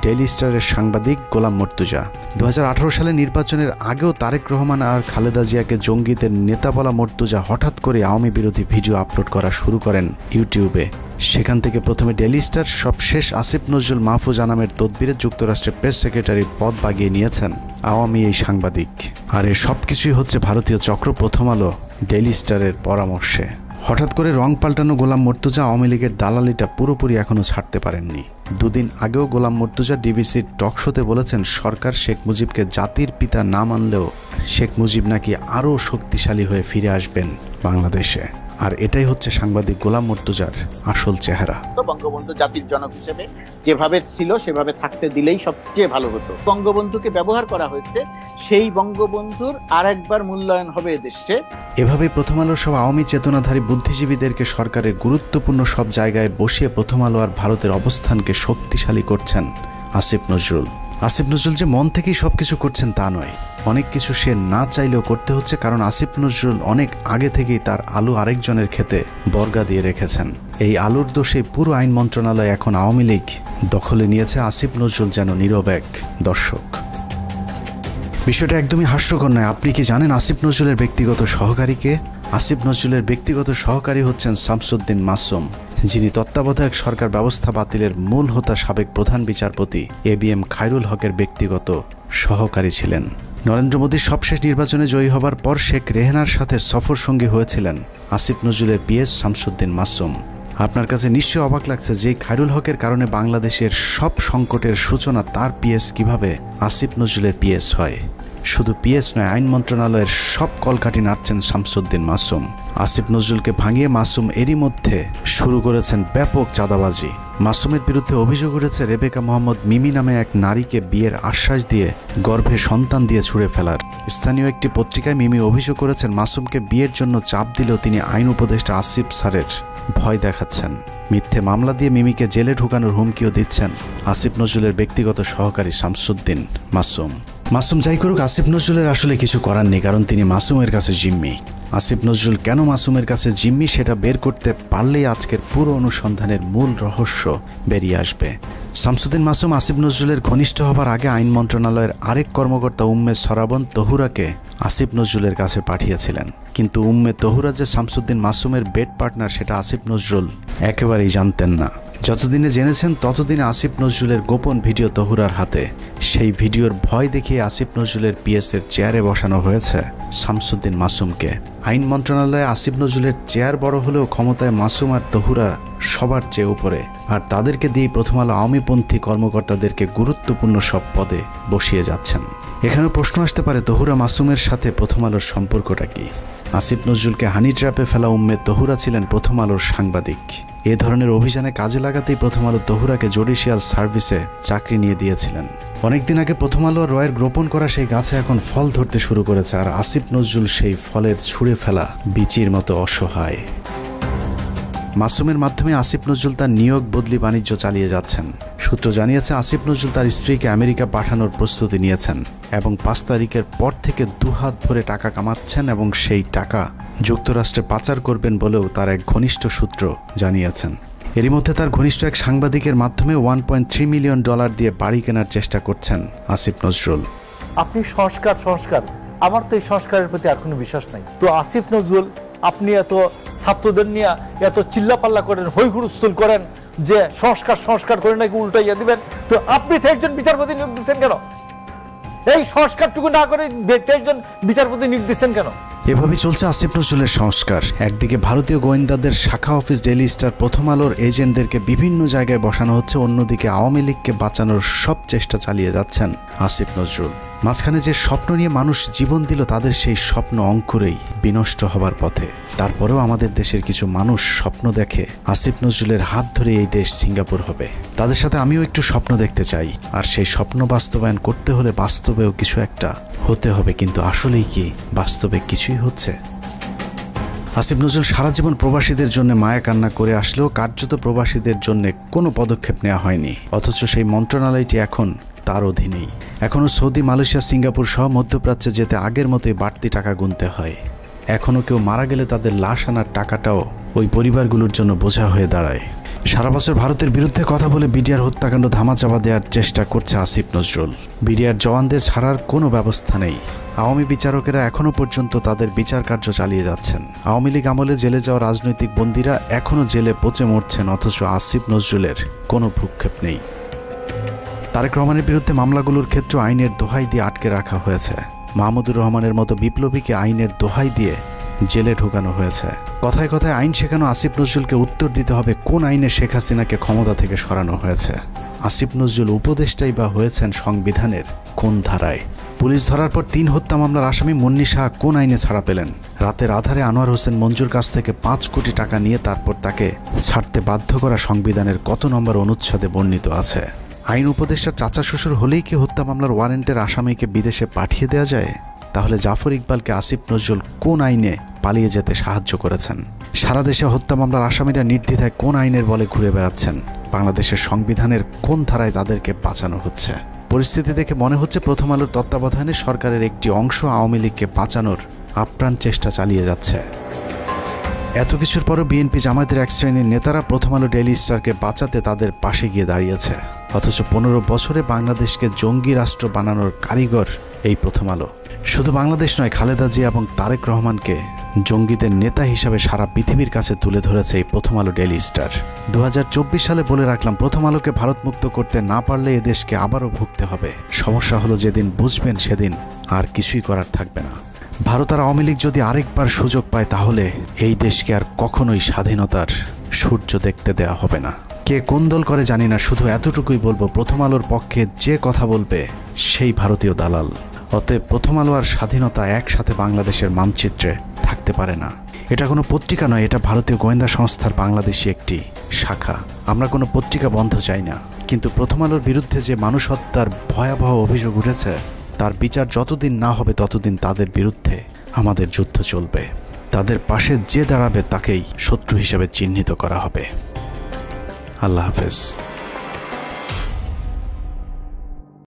ডেইলি স্টারের সাংবাদিক গোলাম মর্তুজা। 2018 সালে নির্বাচনের আগেও তারেক রহমান আর খালেদা জিয়াকে জঙ্গিদের নেতা বলা মর্তুজা হঠাৎ করে আওয়ামী বিরোধী ভিডিও আপলোড করা শুরু করেন ইউটিউবে। সেখান থেকে প্রথমে ডেইলি স্টার, সবশেষ আসিফ নজরুল মাহফুজ আনামের তদবিরে যুক্তরাষ্ট্রের প্রেস সেক্রেটারির পদ বাগিয়ে নিয়েছেন আওয়ামী এই সাংবাদিক। আর এর সবকিছুই হচ্ছে ভারতীয় চক্র প্রথম আলো ডেইলি স্টারের পরামর্শে। হঠাৎ করে রং পাল্টানো গোলাম মর্তুজা আওয়ামী লীগের দালালিটা পুরোপুরি এখনও ছাড়তে পারেননি। দুদিন আগেও গোলাম মর্তুজা ডিবিসির টক শোতে বলেছেন সরকার শেখ মুজিবকে জাতির পিতা না মানলেও শেখ মুজিব নাকি আরও শক্তিশালী হয়ে ফিরে আসবেন বাংলাদেশে। আর এটাই হচ্ছে সাংবাদিক গোলাম মর্তুজার আসল চেহারা। বঙ্গবন্ধু জাতির জনক হিসেবে যেভাবে ছিল সেভাবে থাকতে দিলেই সবচেয়ে ভালো হতো। বঙ্গবন্ধুকে ব্যবহার করা হয়েছে, সেই বঙ্গবন্ধুর আরেকবার মূল্যায়ন হবে এদেশে। এভাবেই প্রথম আলোর সব আওয়ামী চেতনাধারী বুদ্ধিজীবীদেরকে সরকারের গুরুত্বপূর্ণ সব জায়গায় বসিয়ে প্রথম আলো আর ভারতের অবস্থানকে শক্তিশালী করছেন আসিফ নজরুল। আসিফ নজরুল যে মন থেকেই সবকিছু করছেন তা নয়, অনেক কিছু সে না চাইলেও করতে হচ্ছে, কারণ আসিফ নজরুল অনেক আগে থেকেই তার আলু আরেকজনের ক্ষেতে বর্গা দিয়ে রেখেছেন। এই আলুর দোষে পুরো আইন মন্ত্রণালয় এখন আওয়ামী লীগ দখলে নিয়েছে। আসিফ নজরুল যেন নীরব এক দর্শক। বিষয়টা একদমই হাস্যকর নয়। আপনি কি জানেন আসিফ নজরুলের ব্যক্তিগত সহকারীকে? আসিফ নজরুলের ব্যক্তিগত সহকারী হচ্ছেন শামসুদ্দিন মাসুম, যিনি তত্ত্বাবধায়ক সরকার ব্যবস্থা বাতিলের মূল হোতা সাবেক প্রধান বিচারপতি ABM খায়রুল হকের ব্যক্তিগত সহকারী ছিলেন। নরেন্দ্র মোদীর সবশেষ নির্বাচনে জয়ী হবার পর শেখ রেহানার সাথে সফর সঙ্গী হয়েছিলেন আসিফ নজরুলের পিএস শামসুদ্দিন মাসুম। আপনার কাছে নিশ্চয়ই অবাক লাগছে যে খায়রুল হকের কারণে বাংলাদেশের সব সংকটের সূচনা তার পিএস কিভাবে আসিফ নজরুলের পিএস হয়। শুধু পিএস নয়, আইন মন্ত্রণালয়ের সব কলকাঠি নাড়ছেন শামসুদ্দিন মাসুম। আসিফ নজরুলকে ভাঙিয়ে মাসুম এরই মধ্যে শুরু করেছেন ব্যাপক চাঁদাবাজি। মাসুমের বিরুদ্ধে অভিযোগ উঠেছে রেবেকা মোহাম্মদ মিমি নামে এক নারীকে বিয়ের আশ্বাস দিয়ে গর্ভে সন্তান দিয়ে ছুঁড়ে ফেলার। স্থানীয় একটি পত্রিকায় মিমি অভিযোগ করেছেন মাসুমকে বিয়ের জন্য চাপ দিলেও তিনি আইন উপদেষ্টা আসিফ স্যারের ভয় দেখাচ্ছেন। মিথ্যে মামলা দিয়ে মিমিকে জেলে ঢুকানোর হুমকিও দিচ্ছেন আসিফ নজরুলের ব্যক্তিগত সহকারী শামসুদ্দিন মাসুম। মাসুম যাই করুক, আসিফ নজরুলের আসলে কিছু করার নেই, কারণ তিনি মাসুমের কাছে জিম্মি। আসিফ নজরুল কেন মাসুমের কাছে জিম্মি সেটা বের করতে পারলেই আজকের পুরো অনুসন্ধানের মূল রহস্য বেরিয়ে আসবে। শামসুদ্দিন মাসুম আসিফ নজরুলের ঘনিষ্ঠ হবার আগে আইন মন্ত্রণালয়ের আরেক কর্মকর্তা উম্মে সরাবন তহুরাকে আসিফ নজরুলের কাছে পাঠিয়েছিলেন, কিন্তু উম্মে তহুরা যে শামসুদ্দিন মাসুমের বেড পার্টনার সেটা আসিফ নজরুল একেবারেই জানতেন না। যতদিনে জেনেছেন ততদিনে আসিফ নজরুলের গোপন ভিডিও তহুরার হাতে। সেই ভিডিওর ভয় দেখিয়ে আসিফ নজরুলের পিএসের চেয়ারে বসানো হয়েছে শামসুদ্দিন মাসুমকে। আইন মন্ত্রণালয়ে আসিফ নজরুলের চেয়ার বড় হলেও ক্ষমতায় মাসুম আর তহুরা সবার চেয়ে উপরে, আর তাদেরকে দিয়ে প্রথম আলো আওয়ামীপন্থী কর্মকর্তাদেরকে গুরুত্বপূর্ণ সব পদে বসিয়ে যাচ্ছেন। এখানে প্রশ্ন আসতে পারে, তহুরা মাসুমের সাথে প্রথম আলোর সম্পর্কটা কি? আসিফ নজরুলকে হানি ট্র্যাপে ফেলা উম্মে তহুরা ছিলেন প্রথম আলোর সাংবাদিক। এ ধরনের অভিযানে কাজে লাগাতেই প্রথম আলো তহুরাকে জুডিশিয়াল সার্ভিসে চাকরি নিয়ে দিয়েছিলেন। অনেকদিন আগে প্রথম আলো রয়ের রোপণ করা সেই গাছে এখন ফল ধরতে শুরু করেছে, আর আসিফ নজরুল সেই ফলের ছুঁড়ে ফেলা বিচির মতো অসহায়। মাসুমের মাধ্যমে আসিফ নজরুল তার নিয়োগ বদলি বাণিজ্য চালিয়ে যাচ্ছেন। সূত্র জানিয়েছে আসিফ নজরুল তার স্ত্রীকে আমেরিকা পাঠানোর প্রস্তুতি নিয়েছেন এবং 5 তারিখের পর থেকে দুহাত ভরে টাকা কামাচ্ছেন এবং সেই টাকা যুক্তরাষ্ট্রে পাচার করবেন বলেও তার এক ঘনিষ্ঠ সূত্র জানিয়েছেন। এরই মধ্যে তার ঘনিষ্ঠ এক সাংবাদিকের মাধ্যমে $1.3 মিলিয়ন দিয়ে বাড়ি কেনার চেষ্টা করছেন আসিফ নজরুল। আপনি সংস্কার আমার তো এই সংস্কারের প্রতি এখনো বিশ্বাস নাই। তো আসিফ নজরুল, আপনি এত ছাত্রদের নিয়ে এত চিল্লাপাল্লা করেন, হই হুলস্থুল করেন যে সংস্কার করে নাকি উল্টাইয়া দিবেন, তো আপনি 23 জন বিচারপতি নিয়োগ দিচ্ছেন কেন? এই সংস্কারটুকু না করে 23 জন বিচারপতি নিয়োগ দিচ্ছেন কেন? এভাবেই চলছে আসিফ নজরুলের সংস্কার। একদিকে ভারতীয় গোয়েন্দাদের শাখা অফিস ডেইলি স্টার প্রথম আলোর এজেন্টদেরকে বিভিন্ন জায়গায় বসানো হচ্ছে, অন্যদিকে আওয়ামী লীগকে বাঁচানোর সব চেষ্টা চালিয়ে যাচ্ছেন আসিফ নজরুল। মাঝখানে যে স্বপ্ন নিয়ে মানুষ জীবন দিল তাদের সেই স্বপ্ন অঙ্কুরেই বিনষ্ট হবার পথে। তারপরেও আমাদের দেশের কিছু মানুষ স্বপ্ন দেখে আসিফ নজরুলের হাত ধরে এই দেশ সিঙ্গাপুর হবে। তাদের সাথে আমিও একটু স্বপ্ন দেখতে চাই, আর সেই স্বপ্ন বাস্তবায়ন করতে হলে বাস্তবেও কিছু একটা হতে হবে। কিন্তু আসলেই কি বাস্তবে কিছুই হচ্ছে? আসিফ নজরুল সারা জীবন প্রবাসীদের জন্য মায়া কান্না করে আসলেও কার্যত প্রবাসীদের জন্য কোনো পদক্ষেপ নেওয়া হয়নি, অথচ সেই মন্ত্রণালয়টি এখন তার অধীনেই। এখনও সৌদি, মালয়েশিয়া, সিঙ্গাপুর সহ মধ্যপ্রাচ্যে যেতে আগের মতোই বাড়তি টাকা গুনতে হয়। এখনও কেউ মারা গেলে তাদের লাশ আনার টাকাটাও ওই পরিবারগুলোর জন্য বোঝা হয়ে দাঁড়ায়। সারা বছর ভারতের বিরুদ্ধে কথা বলে বিডিআর হত্যাকাণ্ড ধামাচাপা দেওয়ার চেষ্টা করছে আসিফ নজরুল। বিডিআর জওয়ানদের ছাড়ার কোনো ব্যবস্থা নেই। আওয়ামী বিচারকেরা এখনও পর্যন্ত তাদের বিচার কার্য চালিয়ে যাচ্ছেন। আওয়ামী লীগ আমলে জেলে যাওয়া রাজনৈতিক বন্দীরা এখনও জেলে পচে মরছেন, অথচ আসিফ নজরুলের কোনো ভ্রুক্ষেপ নেই। তারেক রহমানের বিরুদ্ধে মামলাগুলোর ক্ষেত্রে আইনের দোহাই দিয়ে আটকে রাখা হয়েছে। মাহমুদুর রহমানের মতো বিপ্লবীকে আইনের দোহাই দিয়ে জেলে ঢোকানো হয়েছে। কথায় কথায় আইন শেখানো আসিফ নজরুলকে উত্তর দিতে হবে কোন আইনে শেখ হাসিনাকে ক্ষমতা থেকে সরানো হয়েছে। আসিফ নজরুল উপদেষ্টাই বা হয়েছেন সংবিধানের কোন ধারায়? পুলিশ ধরার পর 3 হত্যা মামলার আসামি মুন্নি শাহ কোন আইনে ছাড়া পেলেন? রাতের আধারে আনোয়ার হোসেন মঞ্জুর কাছ থেকে 5 কোটি টাকা নিয়ে তারপর তাকে ছাড়তে বাধ্য করা সংবিধানের কত নম্বর অনুচ্ছেদে বর্ণিত আছে? আইন উপদেষ্টার চাচা শ্বশুর হলেই কি হত্যা মামলার ওয়ারেন্টের আসামিকে বিদেশে পাঠিয়ে দেওয়া যায়? তাহলে জাফর ইকবালকে আসিফ নজরুল কোন আইনে পালিয়ে যেতে সাহায্য করেছেন? সারা দেশে হত্যা মামলার আসামিরা নির্দ্বিধায় কোন আইনের বলে ঘুরে বেড়াচ্ছেন? বাংলাদেশের সংবিধানের কোন ধারায় তাদেরকে বাঁচানো হচ্ছে? পরিস্থিতি দেখে মনে হচ্ছে প্রথম আলোর তত্ত্বাবধানে সরকারের একটি অংশ আওয়ামী লীগকে বাঁচানোর আপ্রাণ চেষ্টা চালিয়ে যাচ্ছে। এত কিছুর পরও বিএনপি জামায়াতের এক শ্রেণীর নেতারা প্রথম আলো ডেইলি স্টারকে বাঁচাতে তাদের পাশে গিয়ে দাঁড়িয়েছে, অথচ 15 বছরে বাংলাদেশকে জঙ্গি রাষ্ট্র বানানোর কারিগর এই প্রথম আলো। শুধু বাংলাদেশ নয়, খালেদা জিয়া এবং তারেক রহমানকে জঙ্গিদের নেতা হিসাবে সারা পৃথিবীর কাছে তুলে ধরেছে এই প্রথম আলো ডেইলি স্টার। 2024 সালে বলে রাখলাম, প্রথম আলোকে ভারতমুক্ত করতে না পারলে এদেশকে আবারও ভুগতে হবে। সমস্যা হলো যেদিন বুঝবেন সেদিন আর কিছুই করার থাকবে না। ভারত আর আওয়ামী লীগ যদি আরেকবার সুযোগ পায় তাহলে এই দেশকে আর কখনোই স্বাধীনতার সূর্য দেখতে দেওয়া হবে না। কে কোন দল করে জানি না, শুধু এতটুকুই বলবো, প্রথম আলোর পক্ষে যে কথা বলবে সেই ভারতীয় দালাল। অতএব প্রথম আলো আর স্বাধীনতা একসাথে বাংলাদেশের মানচিত্রে থাকতে পারে না। এটা কোনো পত্রিকা নয়, এটা ভারতীয় গোয়েন্দা সংস্থার বাংলাদেশি একটি শাখা। আমরা কোনো পত্রিকা বন্ধ চাই না, কিন্তু প্রথম আলোর বিরুদ্ধে যে মানুষ হত্যার ভয়াবহ অভিযোগ উঠেছে তার বিচার যতদিন না হবে ততদিন তাদের বিরুদ্ধে আমাদের যুদ্ধ চলবে। তাদের পাশে যে দাঁড়াবে তাকেই শত্রু হিসেবে চিহ্নিত করা হবে। আল্লাহ হাফেজ।